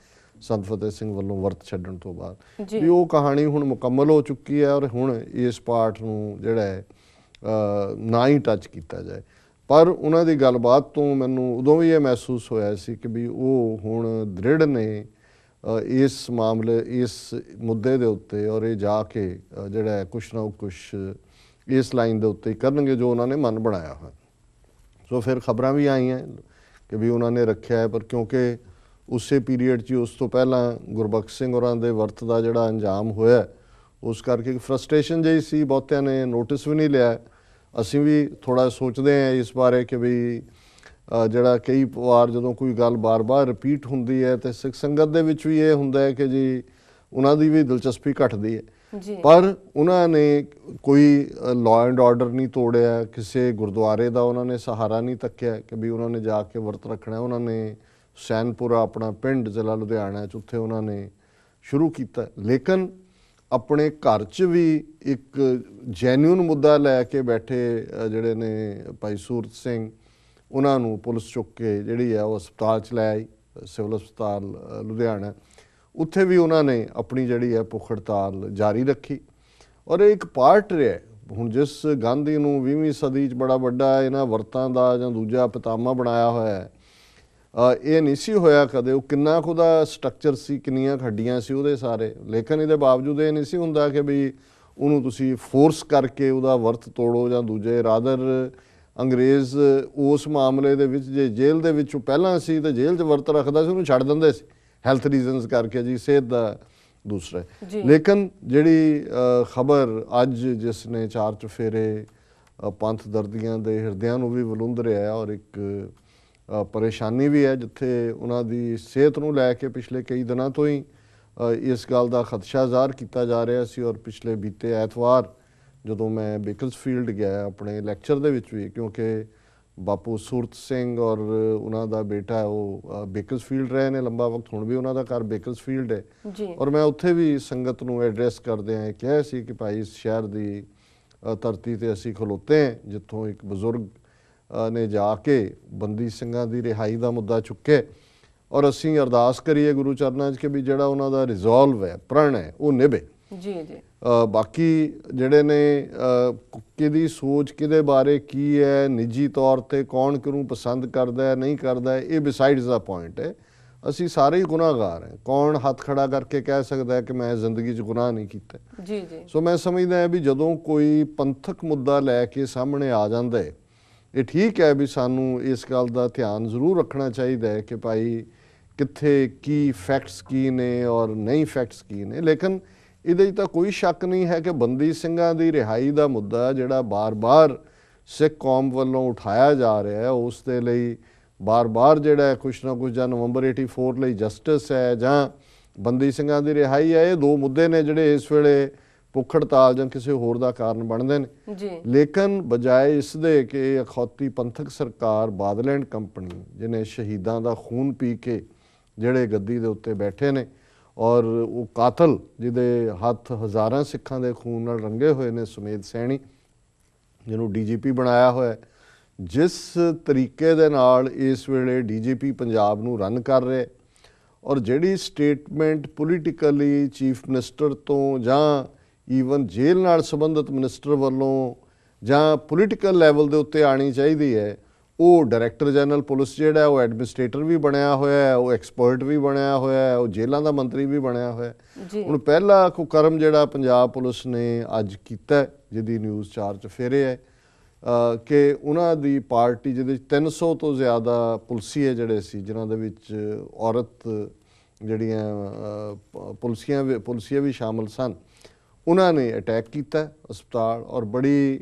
S2: ਸੰਤ ਫਤਿਹ ਸਿੰਘ ਵੱਲੋਂ ਵਰਤ ਛੱਡਣ ਤੋਂ ਬਾਅਦ ਵੀ ਉਹ ਕਹਾਣੀ ਹੁਣ ਮੁਕੰਮਲ ਹੋ ਚੁੱਕੀ ਹੈ ਔਰ ਹੁਣ ਇਸ ਪਾਠ ਨੂੰ ਜਿਹੜਾ ਹੈ ਨਾ ਹੀ ਟੱਚ ਕੀਤਾ ਜਾਏ। ਪਰ ਉਹਨਾਂ ਦੀ ਗੱਲਬਾਤ ਤੋਂ ਮੈਨੂੰ ਉਦੋਂ ਵੀ ਇਹ ਮਹਿਸੂਸ ਹੋਇਆ ਸੀ ਕਿ ਵੀ ਉਹ ਹੁਣ ਦ੍ਰਿੜ ਨੇ ਇਸ ਮਾਮਲੇ ਇਸ ਮੁੱਦੇ ਦੇ ਉੱਤੇ, ਔਰ ਇਹ ਜਾ ਕੇ ਜਿਹੜਾ ਕੁਛ ਨਾ ਕੁਛ ਇਸ ਲਾਈਨ ਦੇ ਉੱਤੇ ਕਰਨਗੇ ਜੋ ਉਹਨਾਂ ਨੇ ਮਨ ਬਣਾਇਆ ਹੋਇਆ। ਸੋ ਫਿਰ ਖਬਰਾਂ ਵੀ ਆਈਆਂ ਕਿ ਵੀ ਉਹਨਾਂ ਨੇ ਰੱਖਿਆ ਹੈ, ਪਰ ਕਿਉਂਕਿ ਉਸੇ ਪੀਰੀਅਡ 'ਚ ਉਸ ਤੋਂ ਪਹਿਲਾਂ ਗੁਰਬਖਸ਼ ਸਿੰਘ ਹੋਰਾਂ ਦੇ ਵਰਤ ਦਾ ਜਿਹੜਾ ਅੰਜਾਮ ਹੋਇਆ ਉਸ ਕਰਕੇ ਫਰਸਟ੍ਰੇਸ਼ਨ ਜਿਹੀ ਸੀ, ਬਹੁਤਿਆਂ ਨੇ ਨੋਟਿਸ ਵੀ ਨਹੀਂ ਲਿਆ। ਅਸੀਂ ਵੀ ਥੋੜ੍ਹਾ ਸੋਚਦੇ ਹਾਂ ਇਸ ਬਾਰੇ ਕਿ ਵੀ ਜਿਹੜਾ ਕਈ ਵਾਰ ਜਦੋਂ ਕੋਈ ਗੱਲ ਬਾਰ-ਬਾਰ ਰਿਪੀਟ ਹੁੰਦੀ ਹੈ ਅਤੇ ਸਿੱਖ ਸੰਗਤ ਦੇ ਵਿੱਚ ਵੀ ਇਹ ਹੁੰਦਾ ਹੈ ਕਿ ਜੀ ਉਹਨਾਂ ਦੀ ਵੀ ਦਿਲਚਸਪੀ ਘਟਦੀ ਹੈ।
S1: ਜੀ
S2: ਪਰ ਉਹਨਾਂ ਨੇ ਕੋਈ ਲਾਅ ਐਂਡ ਆਰਡਰ ਨਹੀਂ ਤੋੜਿਆ, ਕਿਸੇ ਗੁਰਦੁਆਰੇ ਦਾ ਉਹਨਾਂ ਨੇ ਸਹਾਰਾ ਨਹੀਂ ਤੱਕਿਆ ਕਿ ਵੀ ਉਹਨਾਂ ਨੇ ਜਾ ਕੇ ਵਰਤ ਰੱਖਣਾ। ਉਹਨਾਂ ਨੇ ਸੈਨਪੁਰਾ ਆਪਣਾ ਪਿੰਡ ਜ਼ਿਲ੍ਹਾ ਲੁਧਿਆਣਾ 'ਚ ਉੱਥੇ ਉਹਨਾਂ ਨੇ ਸ਼ੁਰੂ ਕੀਤਾ, ਲੇਕਿਨ ਆਪਣੇ ਘਰ 'ਚ ਵੀ ਇੱਕ ਜੈਨੂਅਨ ਮੁੱਦਾ ਲੈ ਕੇ ਬੈਠੇ ਜਿਹੜੇ ਨੇ ਭਾਈ ਸੂਰਤ ਸਿੰਘ, ਉਹਨਾਂ ਨੂੰ ਪੁਲਿਸ ਚੁੱਕ ਕੇ ਜਿਹੜੀ ਹੈ ਉਹ ਹਸਪਤਾਲ 'ਚ ਲੈ ਆਈ, ਸਿਵਲ ਹਸਪਤਾਲ ਲੁਧਿਆਣਾ। ਉੱਥੇ ਵੀ ਉਹਨਾਂ ਨੇ ਆਪਣੀ ਜਿਹੜੀ ਹੈ ਭੁੱਖ ਹੜਤਾਲ ਜਾਰੀ ਰੱਖੀ ਔਰ ਇਹ ਇੱਕ ਪਾਰਟ ਰਿਹਾ। ਹੁਣ ਜਿਸ ਗਾਂਧੀ ਨੂੰ 20ਵੀਂ ਸਦੀ 'ਚ ਬੜਾ ਵੱਡਾ ਇਹਨਾਂ ਵਰਤਾਂ ਦਾ ਜਾਂ ਦੂਜਾ ਪਿਤਾਮਾ ਬਣਾਇਆ ਹੋਇਆ ਹੈ, ਇਹ ਨਹੀਂ ਸੀ ਹੋਇਆ ਕਦੇ। ਉਹ ਕਿੰਨਾ ਕੁ ਉਹਦਾ ਸਟਰਕਚਰ ਸੀ, ਕਿੰਨੀਆਂ ਹੱਡੀਆਂ ਸੀ ਉਹਦੇ ਸਾਰੇ, ਲੇਕਿਨ ਇਹਦੇ ਬਾਵਜੂਦ ਇਹ ਨਹੀਂ ਸੀ ਹੁੰਦਾ ਕਿ ਵੀ ਉਹਨੂੰ ਤੁਸੀਂ ਫੋਰਸ ਕਰਕੇ ਉਹਦਾ ਵਰਤ ਤੋੜੋ ਜਾਂ ਦੂਜੇ। ਰਾਦਰ ਅੰਗਰੇਜ਼ ਉਸ ਮਾਮਲੇ ਦੇ ਵਿੱਚ ਜੇ ਜੇਲ੍ਹ ਦੇ ਵਿੱਚੋਂ ਪਹਿਲਾਂ ਸੀ ਤਾਂ ਜੇਲ੍ਹ 'ਚ ਵਰਤ ਰੱਖਦਾ ਸੀ, ਉਹਨੂੰ ਛੱਡ ਦਿੰਦੇ ਸੀ ਹੈਲਥ ਰੀਜ਼ਨਸ ਕਰਕੇ ਜੀ, ਸਿਹਤ ਦਾ ਦੂਸਰਾ। ਲੇਕਿਨ ਜਿਹੜੀ ਖਬਰ ਅੱਜ ਜਿਸ ਨੇ ਚਾਰ ਚੁਫੇਰੇ ਪੰਥ ਦਰਦੀਆਂ ਦੇ ਹਿਰਦਿਆਂ ਨੂੰ ਵੀ ਵਲੂੰਧ ਰਿਹਾ ਔਰ ਇੱਕ ਪਰੇਸ਼ਾਨੀ ਵੀ ਹੈ, ਜਿੱਥੇ ਉਹਨਾਂ ਦੀ ਸਿਹਤ ਨੂੰ ਲੈ ਕੇ ਪਿਛਲੇ ਕਈ ਦਿਨਾਂ ਤੋਂ ਹੀ ਇਸ ਗੱਲ ਦਾ ਖਦਸ਼ਾ ਜ਼ਾਹਰ ਕੀਤਾ ਜਾ ਰਿਹਾ ਸੀ। ਔਰ ਪਿਛਲੇ ਬੀਤੇ ਐਤਵਾਰ ਜਦੋਂ ਮੈਂ ਬੇਕਰਸਫੀਲਡ ਗਿਆ ਆਪਣੇ ਲੈਕਚਰ ਦੇ ਵਿੱਚ ਵੀ, ਕਿਉਂਕਿ ਬਾਪੂ ਸੂਰਤ ਸਿੰਘ ਔਰ ਉਹਨਾਂ ਦਾ ਬੇਟਾ ਉਹ ਬੇਕਰਸਫੀਲਡ ਰਹੇ ਨੇ ਲੰਬਾ ਵਕਤ, ਹੁਣ ਵੀ ਉਹਨਾਂ ਦਾ ਘਰ ਬੇਕਰਸਫੀਲਡ ਹੈ ਔਰ ਮੈਂ ਉੱਥੇ ਵੀ ਸੰਗਤ ਨੂੰ ਐਡਰੈਸ ਕਰਦਿਆਂ ਇਹ ਕਿਹਾ ਸੀ ਕਿ ਭਾਈ ਇਸ ਸ਼ਹਿਰ ਦੀ ਧਰਤੀ ਤੇ ਅਸੀਂ ਖਲੋਤੇ ਹਾਂ ਜਿੱਥੋਂ ਇੱਕ ਬਜ਼ੁਰਗ ਨੇ ਜਾ ਕੇ ਬੰਦੀ ਸਿੰਘਾਂ ਦੀ ਰਿਹਾਈ ਦਾ ਮੁੱਦਾ ਚੁੱਕੇ ਔਰ ਅਸੀਂ ਅਰਦਾਸ ਕਰੀਏ ਗੁਰੂ ਚਰਨਾਂ 'ਚ ਕਿ ਵੀ ਜਿਹੜਾ ਉਹਨਾਂ ਦਾ ਰਿਜ਼ੋਲਵ ਹੈ, ਪ੍ਰਣ ਹੈ, ਉਹ ਨਿਭੇ।
S1: ਜੀ ਜੀ
S2: ਬਾਕੀ ਜਿਹੜੇ ਨੇ ਕਿਹਦੀ ਸੋਚ ਕਿਹਦੇ ਬਾਰੇ ਕੀ ਹੈ, ਨਿੱਜੀ ਤੌਰ ਤੇ ਕੌਣ ਕਿਹਨੂੰ ਪਸੰਦ ਕਰਦਾ ਹੈ ਨਹੀਂ ਕਰਦਾ, ਇਹ ਬਿਸਾਈਡਸ ਦਾ ਪੁਆਇੰਟ ਹੈ। ਅਸੀਂ ਸਾਰੇ ਹੀ ਗੁਨਾਹਗਾਰ ਹਾਂ। ਕੌਣ ਹੱਥ ਖੜਾ ਕਰਕੇ ਕਹਿ ਸਕਦਾ ਹੈ ਕਿ ਮੈਂ ਜ਼ਿੰਦਗੀ 'ਚ ਗੁਨਾਹ ਨਹੀਂ ਕੀਤਾ?
S1: ਜੀ ਜੀ
S2: ਸੋ ਮੈਂ ਸਮਝਦਾ ਹਾਂ ਵੀ ਜਦੋਂ ਕੋਈ ਪੰਥਕ ਮੁੱਦਾ ਲੈ ਕੇ ਸਾਹਮਣੇ ਆ ਜਾਂਦਾ ਹੈ, ਇਹ ਠੀਕ ਹੈ ਵੀ ਸਾਨੂੰ ਇਸ ਗੱਲ ਦਾ ਧਿਆਨ ਜ਼ਰੂਰ ਰੱਖਣਾ ਚਾਹੀਦਾ ਹੈ ਕਿ ਭਾਈ ਕਿੱਥੇ ਕੀ ਫੈਕਟਸ ਕੀ ਨੇ ਔਰ ਨਹੀਂ ਫੈਕਟਸ ਕੀ ਨੇ। ਲੇਕਿਨ ਇਹਦੇ 'ਚ ਤਾਂ ਕੋਈ ਸ਼ੱਕ ਨਹੀਂ ਹੈ ਕਿ ਬੰਦੀ ਸਿੰਘਾਂ ਦੀ ਰਿਹਾਈ ਦਾ ਮੁੱਦਾ ਜਿਹੜਾ ਬਾਰ-ਬਾਰ ਸਿੱਖ ਕੌਮ ਵੱਲੋਂ ਉਠਾਇਆ ਜਾ ਰਿਹਾ ਹੈ, ਉਸ ਦੇ ਲਈ ਬਾਰ-ਬਾਰ ਜਿਹੜਾ ਕੁਛ ਨਾ ਕੁਛ, ਜਾਂ ਨਵੰਬਰ 84 ਲਈ ਜਸਟਿਸ ਹੈ ਜਾਂ ਬੰਦੀ ਸਿੰਘਾਂ ਦੀ ਰਿਹਾਈ ਹੈ, ਇਹ ਦੋ ਮੁੱਦੇ ਨੇ ਜਿਹੜੇ ਇਸ ਵੇਲੇ ਭੁੱਖ ਹੜਤਾਲ ਜਾਂ ਕਿਸੇ ਹੋਰ ਦਾ ਕਾਰਨ ਬਣਦੇ ਨੇ। ਲੇਕਿਨ ਬਜਾਏ ਇਸ ਦੇ ਕਿ ਅਖੌਤੀ ਪੰਥਕ ਸਰਕਾਰ ਬਾਦਲ ਐਂਡ ਕੰਪਨੀ, ਜਿਹਨੇ ਸ਼ਹੀਦਾਂ ਦਾ ਖੂਨ ਪੀ ਕੇ ਜਿਹੜੇ ਗੱਦੀ ਦੇ ਉੱਤੇ ਬੈਠੇ ਨੇ ਔਰ ਉਹ ਕਾਤਲ ਜਿਹਦੇ ਹੱਥ ਹਜ਼ਾਰਾਂ ਸਿੱਖਾਂ ਦੇ ਖੂਨ ਨਾਲ ਰੰਗੇ ਹੋਏ ਨੇ, ਸੁਮੇਧ ਸੈਣੀ ਜਿਹਨੂੰ DGP ਬਣਾਇਆ ਹੋਇਆ, ਜਿਸ ਤਰੀਕੇ ਦੇ ਨਾਲ ਇਸ ਵੇਲੇ DGP ਪੰਜਾਬ ਨੂੰ ਰਨ ਕਰ ਰਿਹਾ ਔਰ ਜਿਹੜੀ ਸਟੇਟਮੈਂਟ ਪੋਲੀਟੀਕਲੀ ਚੀਫ ਮਿਨਿਸਟਰ ਤੋਂ ਜਾਂ ਈਵਨ ਜੇਲ੍ਹ ਨਾਲ ਸੰਬੰਧਿਤ ਮਿਨਿਸਟਰ ਵੱਲੋਂ ਜਾਂ ਪੋਲੀਟੀਕਲ ਲੈਵਲ ਦੇ ਉੱਤੇ ਆਣੀ ਚਾਹੀਦੀ ਹੈ, ਉਹ ਡਾਇਰੈਕਟਰ ਜਨਰਲ ਪੁਲਿਸ ਜਿਹੜਾ ਉਹ ਐਡਮਿਨਿਸਟ੍ਰੇਟਰ ਵੀ ਬਣਿਆ ਹੋਇਆ ਹੈ, ਉਹ ਐਕਸਪਰਟ ਵੀ ਬਣਿਆ ਹੋਇਆ ਹੈ, ਉਹ ਜੇਲ੍ਹਾਂ ਦਾ ਮੰਤਰੀ ਵੀ ਬਣਿਆ ਹੋਇਆ ਹੈ। ਹੁਣ ਪਹਿਲਾ ਕੁਕਰਮ ਜਿਹੜਾ ਪੰਜਾਬ ਪੁਲਿਸ ਨੇ ਅੱਜ ਕੀਤਾ, ਜਿਹਦੀ ਨਿਊਜ਼ 4 ਚੁਫੇਰੇ ਹੈ, ਕਿ ਉਹਨਾਂ ਦੀ ਪਾਰਟੀ ਜਿਹਦੇ 300 ਤੋਂ ਜ਼ਿਆਦਾ ਪੁਲਸੀਏ ਜਿਹੜੇ ਸੀ, ਜਿਨ੍ਹਾਂ ਦੇ ਵਿੱਚ ਔਰਤ ਜਿਹੜੀਆਂ ਪੁਲਸੀਏ ਵੀ ਸ਼ਾਮਲ ਸਨ, ਉਹਨਾਂ ਨੇ ਅਟੈਕ ਕੀਤਾ ਹਸਪਤਾਲ ਔਰ ਬੜੀ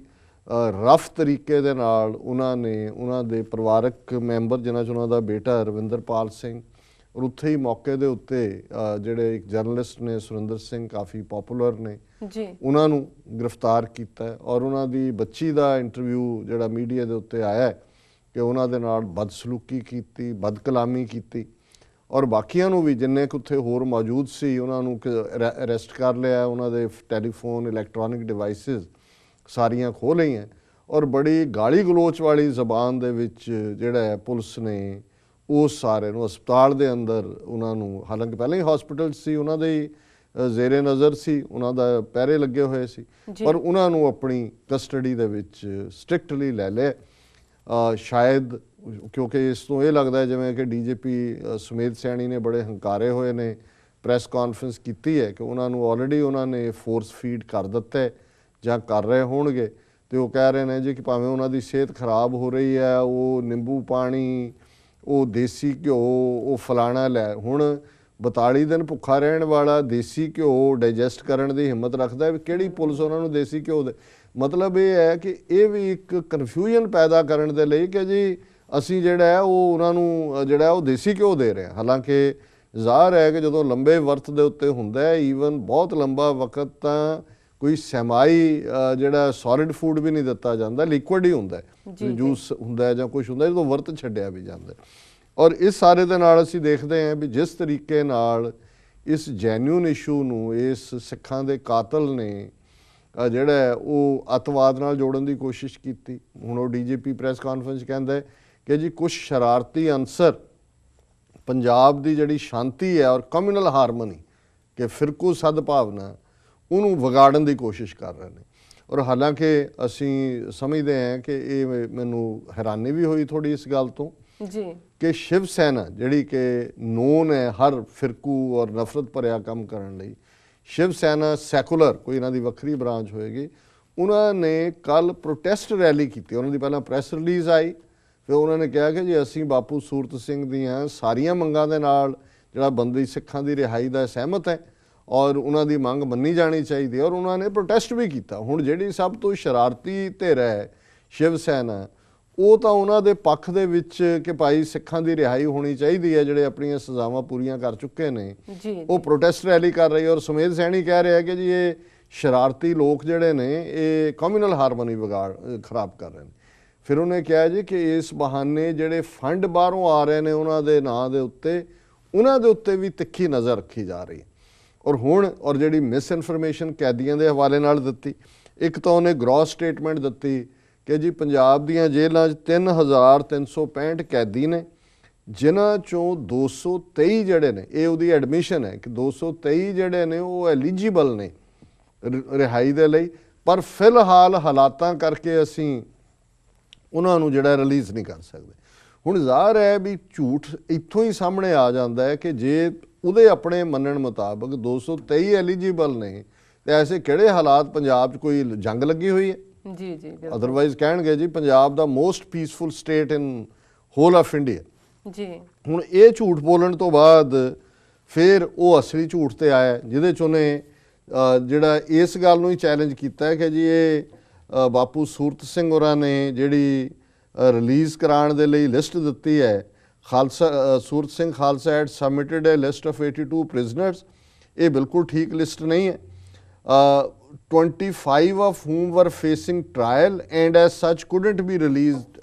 S2: ਰਫ ਤਰੀਕੇ ਦੇ ਨਾਲ ਉਹਨਾਂ ਨੇ ਉਹਨਾਂ ਦੇ ਪਰਿਵਾਰਕ ਮੈਂਬਰ, ਜਿਨ੍ਹਾਂ 'ਚ ਉਹਨਾਂ ਦਾ ਬੇਟਾ ਰਵਿੰਦਰਪਾਲ ਸਿੰਘ ਔਰ ਉੱਥੇ ਹੀ ਮੌਕੇ ਦੇ ਉੱਤੇ ਜਿਹੜੇ ਇੱਕ ਜਰਨਲਿਸਟ ਨੇ ਸੁਰਿੰਦਰ ਸਿੰਘ, ਕਾਫੀ ਪੋਪੂਲਰ ਨੇ, ਉਹਨਾਂ ਨੂੰ ਗ੍ਰਿਫਤਾਰ ਕੀਤਾ ਔਰ ਉਹਨਾਂ ਦੀ ਬੱਚੀ ਦਾ ਇੰਟਰਵਿਊ ਜਿਹੜਾ ਮੀਡੀਆ ਦੇ ਉੱਤੇ ਆਇਆ ਕਿ ਉਹਨਾਂ ਦੇ ਨਾਲ ਬਦਸਲੂਕੀ ਕੀਤੀ, ਬਦਕਲਾਮੀ ਕੀਤੀ ਔਰ ਬਾਕੀਆਂ ਨੂੰ ਵੀ ਜਿੰਨੇ ਕੁ ਉੱਥੇ ਹੋਰ ਮੌਜੂਦ ਸੀ ਉਹਨਾਂ ਨੂੰ ਅਰੈਸਟ ਕਰ ਲਿਆ, ਉਹਨਾਂ ਦੇ ਟੈਲੀਫੋਨ, ਇਲੈਕਟ੍ਰੋਨਿਕ ਡਿਵਾਈਸਿਸ ਸਾਰੀਆਂ ਖੋਹ ਲਈਆਂ ਔਰ ਬੜੀ ਗਾਲੀ ਗਲੋਚ ਵਾਲੀ ਜ਼ਬਾਨ ਦੇ ਵਿੱਚ ਜਿਹੜਾ ਹੈ ਪੁਲਿਸ ਨੇ ਉਸ ਸਾਰੇ ਨੂੰ ਹਸਪਤਾਲ ਦੇ ਅੰਦਰ ਉਹਨਾਂ ਨੂੰ, ਹਾਲਾਂਕਿ ਪਹਿਲਾਂ ਹੀ ਹਸਪੀਟਲ ਸੀ, ਉਹਨਾਂ ਦੇ ਹੀ ਜ਼ੇਰੇ ਨਜ਼ਰ ਸੀ, ਉਹਨਾਂ ਦਾ ਪਹਿਰੇ ਲੱਗੇ ਹੋਏ ਸੀ, ਪਰ ਉਹਨਾਂ ਨੂੰ ਆਪਣੀ ਕਸਟਡੀ ਦੇ ਵਿੱਚ ਸਟ੍ਰਿਕਟਲੀ ਲੈ ਲਿਆ। ਸ਼ਾਇਦ ਕਿਉਂਕਿ ਇਸ ਤੋਂ ਇਹ ਲੱਗਦਾ ਜਿਵੇਂ ਕਿ DGP ਸੁਮੇਧ ਸੈਣੀ ਨੇ ਬੜੇ ਹੰਕਾਰੇ ਹੋਏ ਨੇ, ਪ੍ਰੈਸ ਕਾਨਫਰੰਸ ਕੀਤੀ ਹੈ ਕਿ ਉਹਨਾਂ ਨੂੰ ਆਲਰੇਡੀ ਉਹਨਾਂ ਨੇ ਫੋਰਸ ਫੀਡ ਕਰ ਦਿੱਤਾ ਜਾਂ ਕਰ ਰਹੇ ਹੋਣਗੇ, ਤੇ ਉਹ ਕਹਿ ਰਹੇ ਨੇ ਜੀ ਕਿ ਭਾਵੇਂ ਉਹਨਾਂ ਦੀ ਸਿਹਤ ਖਰਾਬ ਹੋ ਰਹੀ ਹੈ, ਉਹ ਨਿੰਬੂ ਪਾਣੀ, ਉਹ ਦੇਸੀ ਘਿਓ, ਉਹ ਫਲਾਣਾ ਲੈ। ਹੁਣ 42 ਦਿਨ ਭੁੱਖਾ ਰਹਿਣ ਵਾਲਾ ਦੇਸੀ ਘਿਓ ਡਾਈਜੈਸਟ ਕਰਨ ਦੀ ਹਿੰਮਤ ਰੱਖਦਾ ਹੈ, ਕਿਹੜੀ ਪੁਲਿਸ ਉਹਨਾਂ ਨੂੰ ਦੇਸੀ ਘਿਓ ਦੇ? ਮਤਲਬ ਇਹ ਹੈ ਕਿ ਇਹ ਵੀ ਇੱਕ ਕਨਫਿਊਜ਼ਨ ਪੈਦਾ ਕਰਨ ਦੇ ਲਈ ਕਿ ਜੀ ਅਸੀਂ ਜਿਹੜਾ ਹੈ ਉਹ ਉਹਨਾਂ ਨੂੰ ਜਿਹੜਾ ਉਹ ਦੇਸੀ ਘਿਓ ਦੇ ਰਹੇ ਹਾਂ, ਹਾਲਾਂਕਿ ਜ਼ਾਹਰ ਹੈ ਕਿ ਜਦੋਂ ਲੰਬੇ ਵਰਤ ਦੇ ਉੱਤੇ ਹੁੰਦਾ ਹੈ, ਈਵਨ ਬਹੁਤ ਲੰਬਾ ਵਕਤ ਤਾਂ ਕੋਈ ਸੈਮਾਈ ਜਿਹੜਾ ਸੋਲਿਡ ਫੂਡ ਵੀ ਨਹੀਂ ਦਿੱਤਾ ਜਾਂਦਾ, ਲਿਕੁਇਡ ਹੀ ਹੁੰਦਾ ਹੈ, ਜੂਸ ਹੁੰਦਾ ਹੈ ਜਾਂ ਕੁਝ ਹੁੰਦਾ ਜਦੋਂ ਵਰਤ ਛੱਡਿਆ ਵੀ ਜਾਂਦਾ। ਔਰ ਇਸ ਸਾਰੇ ਦੇ ਨਾਲ ਅਸੀਂ ਦੇਖਦੇ ਹਾਂ ਵੀ ਜਿਸ ਤਰੀਕੇ ਨਾਲ ਇਸ ਜੈਨੂਇਨ ਇਸ਼ੂ ਨੂੰ ਇਸ ਸਿੱਖਾਂ ਦੇ ਕਾਤਲ ਨੇ ਜਿਹੜਾ ਹੈ ਉਹ ਅੱਤਵਾਦ ਨਾਲ ਜੋੜਨ ਦੀ ਕੋਸ਼ਿਸ਼ ਕੀਤੀ। ਹੁਣ ਉਹ ਡੀਜੀਪੀ ਪ੍ਰੈਸ ਕਾਨਫਰੰਸ ਕਹਿੰਦਾ ਹੈ ਕਿ ਜੀ ਕੁਝ ਸ਼ਰਾਰਤੀ ਅਨਸਰ ਪੰਜਾਬ ਦੀ ਜਿਹੜੀ ਸ਼ਾਂਤੀ ਹੈ ਔਰ ਕਮਿਊਨਲ ਹਾਰਮਨੀ ਕਿ ਫਿਰਕੂ ਸਦਭਾਵਨਾ ਉਹਨੂੰ ਵਿਗਾੜਨ ਦੀ ਕੋਸ਼ਿਸ਼ ਕਰ ਰਹੇ ਨੇ। ਔਰ ਹਾਲਾਂਕਿ ਅਸੀਂ ਸਮਝਦੇ ਹਾਂ ਕਿ ਇਹ ਮੈਨੂੰ ਹੈਰਾਨੀ ਵੀ ਹੋਈ ਥੋੜੀ ਇਸ ਗੱਲ ਤੋਂ
S1: ਜੀ
S2: ਕਿ ਸ਼ਿਵ ਸੈਨਾ ਜਿਹੜੀ ਕਿ ਨੋਨ ਹੈ ਹਰ ਫਿਰਕੂ ਔਰ ਨਫ਼ਰਤ ਭਰਿਆ ਕੰਮ ਕਰਨ ਲਈ, ਸ਼ਿਵ ਸੈਨਾ ਸੈਕੂਲਰ ਕੋਈ ਇਹਨਾਂ ਦੀ ਵੱਖਰੀ ਬ੍ਰਾਂਚ ਹੋਏਗੀ, ਉਹਨਾਂ ਨੇ ਕੱਲ ਪ੍ਰੋਟੈਸਟ ਰੈਲੀ ਕੀਤੀ। ਉਹਨਾਂ ਦੀ ਪਹਿਲਾਂ ਪ੍ਰੈਸ ਰਿਲੀਜ਼ ਆਈ, ਫਿਰ ਉਹਨਾਂ ਨੇ ਕਿਹਾ ਕਿ ਜੀ ਅਸੀਂ ਬਾਪੂ ਸੂਰਤ ਸਿੰਘ ਦੀਆਂ ਸਾਰੀਆਂ ਮੰਗਾਂ ਦੇ ਨਾਲ ਜਿਹੜਾ ਬੰਦੀ ਸਿੱਖਾਂ ਦੀ ਰਿਹਾਈ ਦਾ ਸਹਿਮਤ ਹੈ ਔਰ ਉਹਨਾਂ ਦੀ ਮੰਗ ਮੰਨੀ ਜਾਣੀ ਚਾਹੀਦੀ ਹੈ। ਔਰ ਉਹਨਾਂ ਨੇ ਪ੍ਰੋਟੈਸਟ ਵੀ ਕੀਤਾ। ਹੁਣ ਜਿਹੜੀ ਸਭ ਤੋਂ ਸ਼ਰਾਰਤੀ ਧਿਰ ਹੈ ਸ਼ਿਵ ਸੈਨਾ, ਉਹ ਤਾਂ ਉਹਨਾਂ ਦੇ ਪੱਖ ਦੇ ਵਿੱਚ ਕਿ ਭਾਈ ਸਿੱਖਾਂ ਦੀ ਰਿਹਾਈ ਹੋਣੀ ਚਾਹੀਦੀ ਹੈ, ਜਿਹੜੇ ਆਪਣੀਆਂ ਸਜ਼ਾਵਾਂ ਪੂਰੀਆਂ ਕਰ ਚੁੱਕੇ ਨੇ, ਉਹ ਪ੍ਰੋਟੈਸਟ ਰੈਲੀ ਕਰ ਰਹੀ। ਔਰ ਸੁਮੇਧ ਸੈਣੀ ਕਹਿ ਰਿਹਾ ਕਿ ਜੀ ਇਹ ਸ਼ਰਾਰਤੀ ਲੋਕ ਜਿਹੜੇ ਨੇ ਇਹ ਕਮਿਊਨਲ ਹਾਰਮਨੀ ਖਰਾਬ ਕਰ ਰਹੇ ਨੇ। ਫਿਰ ਉਹਨੇ ਕਿਹਾ ਜੀ ਕਿ ਇਸ ਬਹਾਨੇ ਜਿਹੜੇ ਫੰਡ ਬਾਹਰੋਂ ਆ ਰਹੇ ਨੇ ਉਹਨਾਂ ਦੇ ਨਾਂ ਦੇ ਉੱਤੇ ਵੀ ਤਿੱਖੀ ਨਜ਼ਰ ਰੱਖੀ ਜਾ ਰਹੀ। ਔਰ ਜਿਹੜੀ ਮਿਸ ਇਨਫੋਰਮੇਸ਼ਨ ਕੈਦੀਆਂ ਦੇ ਹਵਾਲੇ ਨਾਲ ਦਿੱਤੀ, ਇੱਕ ਤਾਂ ਉਹਨੇ ਗ੍ਰੌਸ ਸਟੇਟਮੈਂਟ ਦਿੱਤੀ ਕਿ ਜੀ ਪੰਜਾਬ ਦੀਆਂ ਜੇਲ੍ਹਾਂ 'ਚ 3365 ਕੈਦੀ ਨੇ, ਜਿਨ੍ਹਾਂ 'ਚੋਂ 223 ਜਿਹੜੇ ਨੇ, ਇਹ ਉਹਦੀ ਐਡਮਿਸ਼ਨ ਹੈ ਕਿ 223 ਜਿਹੜੇ ਨੇ ਉਹ ਐਲੀਜੀਬਲ ਨੇ ਰਿਹਾਈ ਦੇ ਲਈ, ਪਰ ਫਿਲਹਾਲ ਹਾਲਾਤਾਂ ਕਰਕੇ ਅਸੀਂ ਉਹਨਾਂ ਨੂੰ ਜਿਹੜਾ ਰਿਲੀਜ਼ ਨਹੀਂ ਕਰ ਸਕਦੇ। ਹੁਣ ਜ਼ਾਹਰ ਹੈ ਵੀ ਝੂਠ ਇੱਥੋਂ ਹੀ ਸਾਹਮਣੇ ਆ ਜਾਂਦਾ ਹੈ ਕਿ ਜੇ ਉਹਦੇ ਆਪਣੇ ਮੰਨਣ ਮੁਤਾਬਕ 223 ਐਲੀਜੀਬਲ ਨੇ ਤੇ ਐਸੇ ਕਿਹੜੇ ਹਾਲਾਤ ਪੰਜਾਬ 'ਚ ਕੋਈ ਜੰਗ ਲੱਗੀ ਹੋਈ ਹੈ?
S1: ਜੀ ਜੀ
S2: ਅਦਰਵਾਈਜ਼ ਕਹਿਣਗੇ ਜੀ ਪੰਜਾਬ ਦਾ most peaceful state in whole of India.
S1: ਜੀ ਹੁਣ
S2: ਇਹ ਝੂਠ ਬੋਲਣ ਤੋਂ ਬਾਅਦ ਫਿਰ ਉਹ ਅਸਲੀ ਝੂਠ ਤੇ ਆਇਆ, ਜਿਹਦੇ 'ਚ ਉਹਨੇ ਜਿਹੜਾ ਇਸ ਗੱਲ ਨੂੰ ਹੀ ਚੈਲੰਜ ਕੀਤਾ ਹੈ ਕਿ ਜੀ ਇਹ ਬਾਪੂ ਸੂਰਤ ਸਿੰਘ ਹੋਰਾਂ ਨੇ ਜਿਹੜੀ ਰਿਲੀਜ਼ ਕਰਾਉਣ ਦੇ ਲਈ ਲਿਸਟ ਦਿੱਤੀ ਹੈ, Khalsa Surat Singh Khalsa had submitted a list of 82 prisoners, ਇਹ ਬਿਲਕੁਲ ਠੀਕ ਲਿਸਟ ਨਹੀਂ ਹੈ। 25 of whom were facing trial and as such couldn't be released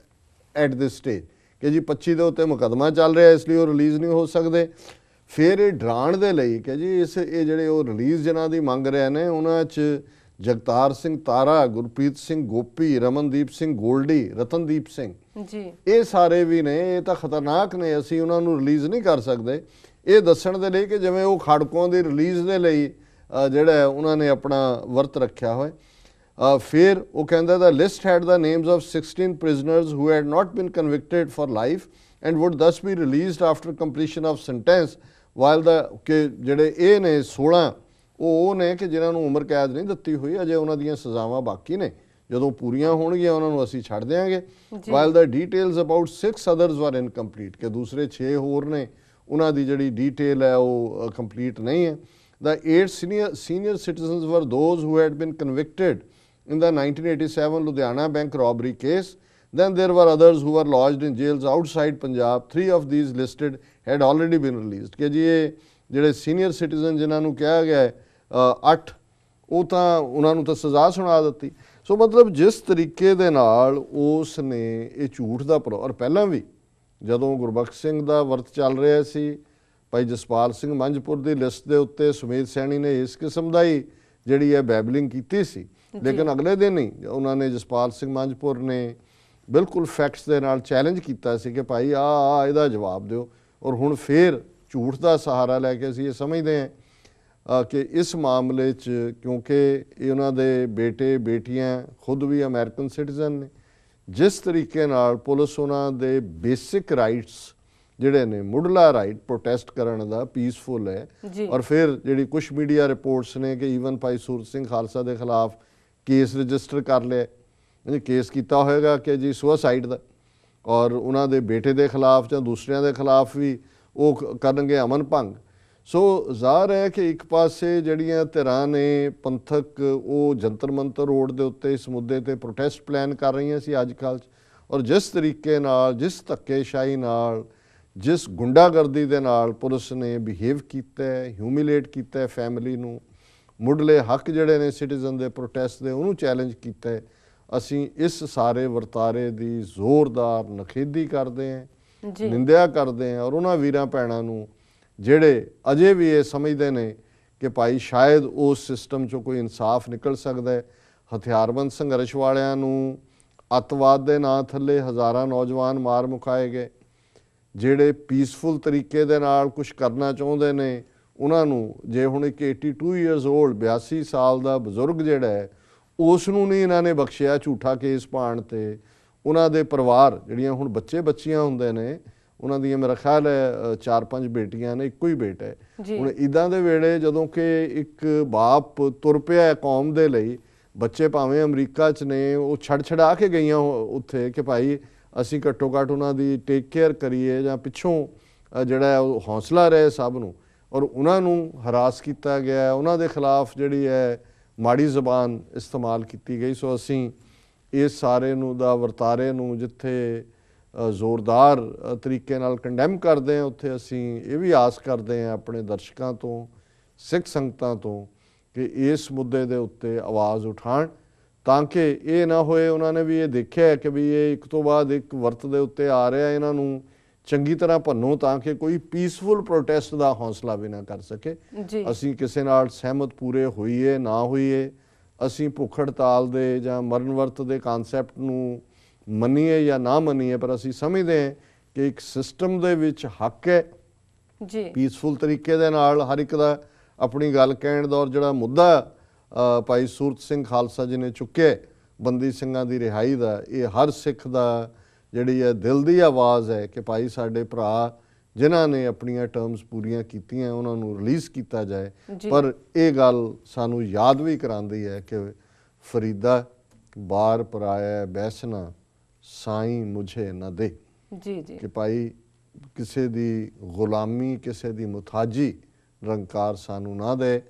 S2: at this stage ਕਿ ਜੀ 25 ਦੇ ਉੱਤੇ ਮੁਕੱਦਮਾ ਚੱਲ ਰਿਹਾ ਇਸ ਲਈ ਉਹ ਰਿਲੀਜ਼ ਨਹੀਂ ਹੋ ਸਕਦੇ। ਫਿਰ ਇਹ ਡਰਾਉਣ ਦੇ ਲਈ ਕਿ ਜੀ ਇਹ ਜਿਹੜੇ ਉਹ ਰਿਲੀਜ਼ ਜਿਨ੍ਹਾਂ ਦੀ ਮੰਗ ਰਹੇ ਨੇ ਉਹਨਾਂ 'ਚ ਜਗਤਾਰ ਸਿੰਘ ਤਾਰਾ, ਗੁਰਪ੍ਰੀਤ ਸਿੰਘ ਗੋਪੀ, ਰਮਨਦੀਪ ਸਿੰਘ ਗੋਲਡੀ, ਰਤਨਦੀਪ ਸਿੰਘ
S1: ਜੀ, ਇਹ
S2: ਸਾਰੇ ਵੀ ਨੇ, ਇਹ ਤਾਂ ਖਤਰਨਾਕ ਨੇ, ਅਸੀਂ ਉਹਨਾਂ ਨੂੰ ਰਿਲੀਜ਼ ਨਹੀਂ ਕਰ ਸਕਦੇ। ਇਹ ਦੱਸਣ ਦੇ ਲਈ ਕਿ ਜਿਵੇਂ ਉਹ ਖੜਕੋਂ ਦੀ ਰਿਲੀਜ਼ ਦੇ ਲਈ ਜਿਹੜਾ ਉਹਨਾਂ ਨੇ ਆਪਣਾ ਵਰਤ ਰੱਖਿਆ ਹੋਇਆ। ਫਿਰ ਉਹ ਕਹਿੰਦਾ the list had the names of 16 prisoners who had not been convicted for life and would thus be released after completion of sentence while the ਕਿ ਜਿਹੜੇ ਇਹ ਨੇ 16 ਉਹ ਨੇ ਕਿ ਜਿਨ੍ਹਾਂ ਨੂੰ ਉਮਰ ਕੈਦ ਨਹੀਂ ਦਿੱਤੀ ਹੋਈ, ਅਜੇ ਉਹਨਾਂ ਦੀਆਂ ਸਜ਼ਾਵਾਂ ਬਾਕੀ ਨੇ, ਜਦੋਂ ਪੂਰੀਆਂ ਹੋਣਗੀਆਂ ਉਹਨਾਂ ਨੂੰ ਅਸੀਂ ਛੱਡ ਦਿਆਂਗੇ। While the details about 6 others ਵਰ ਇਨਕੰਪਲੀਟ ਕਿ ਦੂਸਰੇ 6 ਹੋਰ ਨੇ ਉਹਨਾਂ ਦੀ ਜਿਹੜੀ ਡੀਟੇਲ ਹੈ ਉਹ ਕੰਪਲੀਟ ਨਹੀਂ ਹੈ। The 8 senior citizens were those who had been convicted in the 1987 Ludhiana bank robbery case. Then there were others who were lodged in jails outside Punjab. 3 of these listed had already been released. ਕਿ ਜੀ ਇਹ ਜਿਹੜੇ senior citizen ਜਿਨ੍ਹਾਂ ਨੂੰ ਕਿਹਾ ਗਿਆ ਹੈ 8 ਉਹ ਤਾਂ ਉਹਨਾਂ ਨੂੰ ਤਾਂ ਸਜ਼ਾ ਸੁਣਾ ਦਿੱਤੀ। ਸੋ ਮਤਲਬ ਜਿਸ ਤਰੀਕੇ ਦੇ ਨਾਲ ਉਸ ਨੇ ਇਹ ਝੂਠ ਦਾ ਔਰ ਪਹਿਲਾਂ ਵੀ ਜਦੋਂ ਗੁਰਬਖਸ਼ ਸਿੰਘ ਦਾ ਵਰਤ ਚੱਲ ਰਿਹਾ ਸੀ, ਭਾਈ ਜਸਪਾਲ ਸਿੰਘ ਮੰਝਪੁਰ ਦੀ ਲਿਸਟ ਦੇ ਉੱਤੇ ਸੁਮੇਧ ਸੈਣੀ ਨੇ ਇਸ ਕਿਸਮ ਦਾ ਹੀ ਜਿਹੜੀ ਹੈ ਬੈਬਲਿੰਗ ਕੀਤੀ ਸੀ, ਲੇਕਿਨ ਅਗਲੇ ਦਿਨ ਹੀ ਉਹਨਾਂ ਨੇ ਜਸਪਾਲ ਸਿੰਘ ਮੰਝਪੁਰ ਨੇ ਬਿਲਕੁਲ ਫੈਕਟਸ ਦੇ ਨਾਲ ਚੈਲੰਜ ਕੀਤਾ ਸੀ ਕਿ ਭਾਈ ਇਹਦਾ ਜਵਾਬ ਦਿਓ। ਔਰ ਹੁਣ ਫਿਰ ਝੂਠ ਦਾ ਸਹਾਰਾ ਲੈ ਕੇ ਅਸੀਂ ਇਹ ਸਮਝਦੇ ਹਾਂ ਕਿ ਇਸ ਮਾਮਲੇ 'ਚ ਕਿਉਂਕਿ ਇਹ ਉਹਨਾਂ ਦੇ ਬੇਟੇ ਬੇਟੀਆਂ ਖੁਦ ਵੀ ਅਮਰੀਕਨ ਸਿਟੀਜ਼ਨ ਨੇ, ਜਿਸ ਤਰੀਕੇ ਨਾਲ ਪੁਲਿਸ ਉਹਨਾਂ ਦੇ ਬੇਸਿਕ ਰਾਈਟਸ ਜਿਹੜੇ ਨੇ ਮੁੱਢਲਾ ਰਾਈਟ ਪ੍ਰੋਟੈਸਟ ਕਰਨ ਦਾ ਪੀਸਫੁਲ ਹੈ। ਔਰ ਫਿਰ ਜਿਹੜੀ ਕੁਛ ਮੀਡੀਆ ਰਿਪੋਰਟਸ ਨੇ ਕਿ ਈਵਨ ਭਾਈ ਸੂਰਤ ਸਿੰਘ ਖਾਲਸਾ ਦੇ ਖਿਲਾਫ ਕੇਸ ਰਜਿਸਟਰ ਕਰ ਲਿਆ, ਕੇਸ ਕੀਤਾ ਹੋਏਗਾ ਕਿ ਜੀ ਸੁਸਾਈਡ ਦਾ, ਔਰ ਉਹਨਾਂ ਦੇ ਬੇਟੇ ਦੇ ਖਿਲਾਫ ਜਾਂ ਦੂਸਰਿਆਂ ਦੇ ਖਿਲਾਫ ਵੀ ਉਹ ਕਰਨਗੇ ਅਮਨ ਭੰਗ। ਸੋ ਜ਼ਾਹਰ ਹੈ ਕਿ ਇੱਕ ਪਾਸੇ ਜਿਹੜੀਆਂ ਧਿਰਾਂ ਨੇ ਪੰਥਕ ਉਹ ਜੰਤਰ ਮੰਤਰ ਰੋਡ ਦੇ ਉੱਤੇ ਇਸ ਮੁੱਦੇ ਤੇ ਪ੍ਰੋਟੈਸਟ ਪਲਾਨ ਕਰ ਰਹੀਆਂ ਸੀ ਅੱਜ ਕੱਲ੍ਹ 'ਚ, ਔਰ ਜਿਸ ਤਰੀਕੇ ਨਾਲ ਜਿਸ ਧੱਕੇਸ਼ਾਹੀ ਨਾਲ ਜਿਸ ਗੁੰਡਾਗਰਦੀ ਦੇ ਨਾਲ ਪੁਲਿਸ ਨੇ ਬਿਹੇਵ ਕੀਤਾ ਹੈ, ਹਿਊਮਿਲੇਟ ਕੀਤਾ ਹੈ ਫੈਮਿਲੀ ਨੂੰ, ਮੁੱਢਲੇ ਹੱਕ ਜਿਹੜੇ ਨੇ ਸਿਟੀਜ਼ਨ ਦੇ ਪ੍ਰੋਟੈਸਟ ਦੇ ਉਹਨੂੰ ਚੈਲੰਜ ਕੀਤਾ ਹੈ, ਅਸੀਂ ਇਸ ਸਾਰੇ ਵਰਤਾਰੇ ਦੀ ਜ਼ੋਰਦਾਰ ਨਖੇਦੀ ਕਰਦੇ ਹਾਂ, ਨਿੰਦਿਆ ਕਰਦੇ ਹਾਂ। ਔਰ ਉਹਨਾਂ ਵੀਰਾਂ ਭੈਣਾਂ ਨੂੰ ਜਿਹੜੇ ਅਜੇ ਵੀ ਇਹ ਸਮਝਦੇ ਨੇ ਕਿ ਭਾਈ ਸ਼ਾਇਦ ਉਸ ਸਿਸਟਮ 'ਚੋਂ ਕੋਈ ਇਨਸਾਫ ਨਿਕਲ ਸਕਦਾ ਹੈ, ਹਥਿਆਰਬੰਦ ਸੰਘਰਸ਼ ਵਾਲਿਆਂ ਨੂੰ ਅੱਤਵਾਦ ਦੇ ਨਾਂ ਥੱਲੇ ਹਜ਼ਾਰਾਂ ਨੌਜਵਾਨ ਮਾਰ ਮੁਕਾਏ ਗਏ। ਜਿਹੜੇ ਪੀਸਫੁਲ ਤਰੀਕੇ ਦੇ ਨਾਲ ਕੁਝ ਕਰਨਾ ਚਾਹੁੰਦੇ ਨੇ ਉਹਨਾਂ ਨੂੰ, ਜੇ ਹੁਣ ਇੱਕ 82 ਇਅਰਸ ਓਲਡ 82 ਸਾਲ ਦਾ ਬਜ਼ੁਰਗ ਜਿਹੜਾ ਹੈ ਉਸ ਨੂੰ ਨਹੀਂ ਇਹਨਾਂ ਨੇ ਬਖਸ਼ਿਆ ਝੂਠਾ ਕੇਸ ਪਾਉਣ ਤੇ। ਉਹਨਾਂ ਦੇ ਪਰਿਵਾਰ ਜਿਹੜੀਆਂ ਹੁਣ ਬੱਚੇ ਬੱਚੀਆਂ ਹੁੰਦੇ ਨੇ, ਉਹਨਾਂ ਦੀਆਂ ਮੇਰਾ ਖਿਆਲ ਹੈ 4-5 ਬੇਟੀਆਂ ਨੇ, ਇੱਕੋ ਹੀ ਬੇਟਾ ਹੈ। ਹੁਣ ਇੱਦਾਂ ਦੇ ਵੇਲੇ ਜਦੋਂ ਕਿ ਇੱਕ ਬਾਪ ਤੁਰ ਪਿਆ ਹੈ ਕੌਮ ਦੇ ਲਈ, ਬੱਚੇ ਭਾਵੇਂ ਅਮਰੀਕਾ 'ਚ ਨੇ, ਉਹ ਛੱਡ ਕੇ ਗਈਆਂ ਉੱਥੇ ਕਿ ਭਾਈ ਅਸੀਂ ਘੱਟੋ ਘੱਟ ਉਹਨਾਂ ਦੀ ਟੇਕ ਕੇਅਰ ਕਰੀਏ ਜਾਂ ਪਿੱਛੋਂ ਜਿਹੜਾ ਉਹ ਹੌਸਲਾ ਰਹੇ ਸਭ ਨੂੰ, ਔਰ ਉਹਨਾਂ ਨੂੰ ਹਰਾਸ ਕੀਤਾ ਗਿਆ, ਉਹਨਾਂ ਦੇ ਖਿਲਾਫ ਜਿਹੜੀ ਹੈ ਮਾੜੀ ਜ਼ਬਾਨ ਇਸਤੇਮਾਲ ਕੀਤੀ ਗਈ। ਸੋ ਅਸੀਂ ਇਸ ਸਾਰੇ ਨੂੰ ਦਾ ਵਰਤਾਰੇ ਨੂੰ ਜਿੱਥੇ ਜ਼ੋਰਦਾਰ ਤਰੀਕੇ ਨਾਲ ਕੰਡੈਮ ਕਰਦੇ ਹਾਂ, ਉੱਥੇ ਅਸੀਂ ਇਹ ਵੀ ਆਸ ਕਰਦੇ ਹਾਂ ਆਪਣੇ ਦਰਸ਼ਕਾਂ ਤੋਂ, ਸਿੱਖ ਸੰਗਤਾਂ ਤੋਂ, ਕਿ ਇਸ ਮੁੱਦੇ ਦੇ ਉੱਤੇ ਆਵਾਜ਼ ਉਠਾਉਣ ਤਾਂ ਕਿ ਇਹ ਨਾ ਹੋਏ। ਉਹਨਾਂ ਨੇ ਵੀ ਇਹ ਦੇਖਿਆ ਕਿ ਵੀ ਇਹ ਇੱਕ ਤੋਂ ਬਾਅਦ ਇੱਕ ਵਰਤ ਦੇ ਉੱਤੇ ਆ ਰਿਹਾ, ਇਹਨਾਂ ਨੂੰ ਚੰਗੀ ਤਰ੍ਹਾਂ ਭੰਨੋ ਤਾਂ ਕਿ ਕੋਈ ਪੀਸਫੁਲ ਪ੍ਰੋਟੈਸਟ ਦਾ ਹੌਸਲਾ ਵੀ ਨਾ ਕਰ ਸਕੇ। ਅਸੀਂ ਕਿਸੇ ਨਾਲ ਸਹਿਮਤ ਪੂਰੇ ਹੋਈਏ ਨਾ ਹੋਈਏ, ਅਸੀਂ ਭੁੱਖ ਹੜਤਾਲ ਦੇ ਜਾਂ ਮਰਨ ਵਰਤ ਦੇ ਕਨਸੈਪਟ ਨੂੰ ਮੰਨੀਏ ਜਾਂ ਨਾ ਮੰਨੀਏ, ਪਰ ਅਸੀਂ ਸਮਝਦੇ ਹਾਂ ਕਿ ਇੱਕ ਸਿਸਟਮ ਦੇ ਵਿੱਚ ਹੱਕ ਹੈ ਪੀਸਫੁਲ ਤਰੀਕੇ ਦੇ ਨਾਲ ਹਰ ਇੱਕ ਦਾ ਆਪਣੀ ਗੱਲ ਕਹਿਣ ਦਾ। ਔਰ ਜਿਹੜਾ ਮੁੱਦਾ ਭਾਈ ਸੂਰਤ ਸਿੰਘ ਖਾਲਸਾ ਜੀ ਨੇ ਚੁੱਕਿਆ ਬੰਦੀ ਸਿੰਘਾਂ ਦੀ ਰਿਹਾਈ ਦਾ, ਇਹ ਹਰ ਸਿੱਖ ਦਾ ਜਿਹੜੀ ਹੈ ਦਿਲ ਦੀ ਆਵਾਜ਼ ਹੈ ਕਿ ਭਾਈ ਸਾਡੇ ਭਰਾ ਜਿਨ੍ਹਾਂ ਨੇ ਆਪਣੀਆਂ ਟਰਮਸ ਪੂਰੀਆਂ ਕੀਤੀਆਂ ਉਹਨਾਂ ਨੂੰ ਰਿਲੀਜ਼ ਕੀਤਾ ਜਾਏ। ਪਰ ਇਹ ਗੱਲ ਸਾਨੂੰ ਯਾਦ ਵੀ ਕਰਾਉਂਦੀ ਹੈ ਕਿ ਫਰੀਦਾ ਬਾਰ ਪਰਾਇਆ ਬੈਸਣਾ ਸਾਈਂ ਮੁਝੇ ਨਾ ਦੇ, ਕਿ ਭਾਈ ਕਿਸੇ ਦੀ ਗੁਲਾਮੀ, ਕਿਸੇ ਦੀ ਮੁਤਾਜੀ ਨਿਰੰਕਾਰ ਸਾਨੂੰ ਨਾ ਦੇ,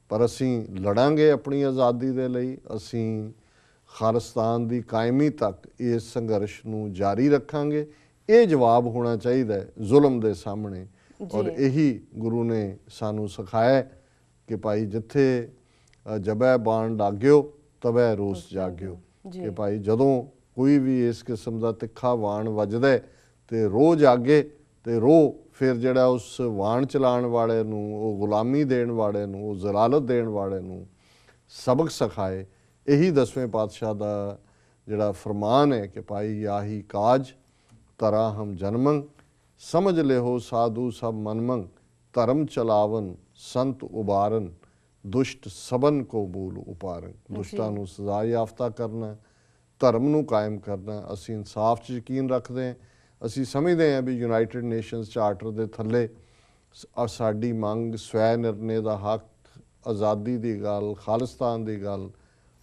S2: ਪਰ ਅਸੀਂ ਲੜਾਂਗੇ ਆਪਣੀ ਆਜ਼ਾਦੀ ਦੇ ਲਈ। ਅਸੀਂ ਖਾਲਿਸਤਾਨ ਦੀ ਕਾਇਮੀ ਤੱਕ ਇਸ ਸੰਘਰਸ਼ ਨੂੰ ਜਾਰੀ ਰੱਖਾਂਗੇ। ਇਹ ਜਵਾਬ ਹੋਣਾ ਚਾਹੀਦਾ ਹੈ ਜ਼ੁਲਮ ਦੇ ਸਾਹਮਣੇ, ਔਰ ਇਹੀ ਗੁਰੂ ਨੇ ਸਾਨੂੰ ਸਿਖਾਇਆ ਕਿ ਭਾਈ ਜਿੱਥੇ ਜਬੈ ਬਾਣ ਲਾਗਿਓ ਤਬੈ ਰੋਸ ਜਾਗਿਓ, ਕਿ ਭਾਈ ਜਦੋਂ ਕੋਈ ਵੀ ਇਸ ਕਿਸਮ ਦਾ ਤਿੱਖਾ ਵਾਣ ਵੱਜਦਾ ਤੇ ਰੋਹ ਜਾਗੇ ਤੇ ਰੋਹ ਫਿਰ ਜਿਹੜਾ ਉਸ ਵਾਣ ਚਲਾਉਣ ਵਾਲੇ ਨੂੰ, ਉਹ ਗੁਲਾਮੀ ਦੇਣ ਵਾਲੇ ਨੂੰ, ਉਹ ਜ਼ਲਾਲਤ ਦੇਣ ਵਾਲੇ ਨੂੰ ਸਬਕ ਸਿਖਾਏ। ਇਹੀ 10ਵੇਂ ਪਾਤਸ਼ਾਹ ਦਾ ਜਿਹੜਾ ਫਰਮਾਨ ਹੈ ਕਿ ਭਾਈ ਯਾਹੀ ਕਾਜ ਤਰਾ ਹਮ ਜਨਮੰ ਸਮਝ ਲਿਓ ਸਾਧੂ ਸਭ ਮਨਮੰਗ ਧਰਮ ਚਲਾਵਨ ਸੰਤ ਉਬਾਰਨ ਦੁਸ਼ਟ ਸਬਨ ਕੋ ਬੂਲ ਉਪਾਰਨ। ਦੁਸ਼ਟਾਂ ਨੂੰ ਸਜ਼ਾ ਯਾਫਤਾ ਕਰਨਾ, ਧਰਮ ਨੂੰ ਕਾਇਮ ਕਰਨਾ। ਅਸੀਂ ਇਨਸਾਫ 'ਚ ਯਕੀਨ ਰੱਖਦੇ ਹਾਂ। ਅਸੀਂ ਸਮਝਦੇ ਹਾਂ ਵੀ ਯੂਨਾਈਟਿਡ ਨੇਸ਼ਨਸ ਚਾਰਟਰ ਦੇ ਥੱਲੇ ਸਾਡੀ ਮੰਗ ਸਵੈ ਨਿਰਣੇ ਦਾ ਹੱਕ, ਆਜ਼ਾਦੀ ਦੀ ਗੱਲ, ਖਾਲਿਸਤਾਨ ਦੀ ਗੱਲ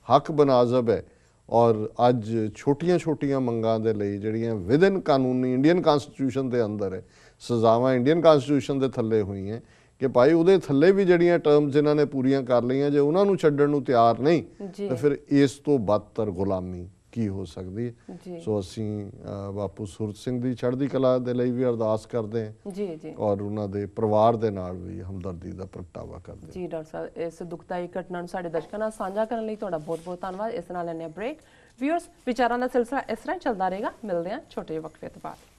S2: ਹੱਕ ਬਨਾਜ਼ਬ ਹੈ। ਔਰ ਅੱਜ ਛੋਟੀਆਂ ਮੰਗਾਂ ਦੇ ਲਈ ਜਿਹੜੀਆਂ ਵਿਦਨ ਕਾਨੂੰਨੀ ਇੰਡੀਅਨ ਕਨਸਟੀਟਿਊਸ਼ਨ ਦੇ ਅੰਦਰ ਹੈ, ਸਜ਼ਾਵਾਂ ਇੰਡੀਅਨ ਕਨਸਟੀਟਿਊਸ਼ਨ ਦੇ ਥੱਲੇ ਹੋਈਆਂ ਕਿ ਭਾਈ ਉਹਦੇ ਥੱਲੇ ਵੀ ਜਿਹੜੀਆਂ ਟਰਮਸ ਜਿਨ੍ਹਾਂ ਨੇ ਪੂਰੀਆਂ ਕਰ ਲਈਆਂ, ਜੇ ਉਹਨਾਂ ਨੂੰ ਛੱਡਣ ਨੂੰ ਤਿਆਰ ਨਹੀਂ ਤਾਂ ਫਿਰ ਇਸ ਤੋਂ ਬਦਤਰ ਗੁਲਾਮੀ ਕੀ ਹੋ ਸਕਦੀ ਹੈ। ਸੋ ਅਸੀਂ ਬਾਪੂ ਸੂਰਤ ਸਿੰਘ ਦੀ ਚੜ੍ਹਦੀ ਕਲਾ ਦੇ ਲਈ ਵੀ ਅਰਦਾਸ ਕਰਦੇ ਹਾਂ ਔਰ ਉਹਨਾਂ ਦੇ ਪਰਿਵਾਰ ਦੇ ਨਾਲ ਵੀ ਹਮਦਰਦੀ ਦਾ ਪ੍ਰਗਟਾਵਾ ਕਰਦੇ ਹਾਂ।
S1: ਜੀ ਡਾਕਟਰ ਸਾਹਿਬ, ਇਸ ਦੁਖਦਾਈ ਘਟਨਾ ਨੂੰ ਸਾਡੇ ਦਰਸ਼ਕਾਂ ਨਾਲ ਸਾਂਝਾ ਕਰਨ ਲਈ ਤੁਹਾਡਾ ਬਹੁਤ ਧੰਨਵਾਦ। ਇਸ ਨਾਲ ਲੈਣੇ ਬ੍ਰੇਕ। ਵਿਊਅਰਸ, ਵਿਚਾਰਾਂ ਦਾ ਸਿਲਸਿਲਾ ਇਸ ਤਰ੍ਹਾਂ ਚੱਲਦਾ ਰਹੇਗਾ। ਮਿਲਦੇ ਹਾਂ ਛੋਟੇ ਜਿਹੇ ਵਕਫੇ ਤੋਂ ਬਾਅਦ।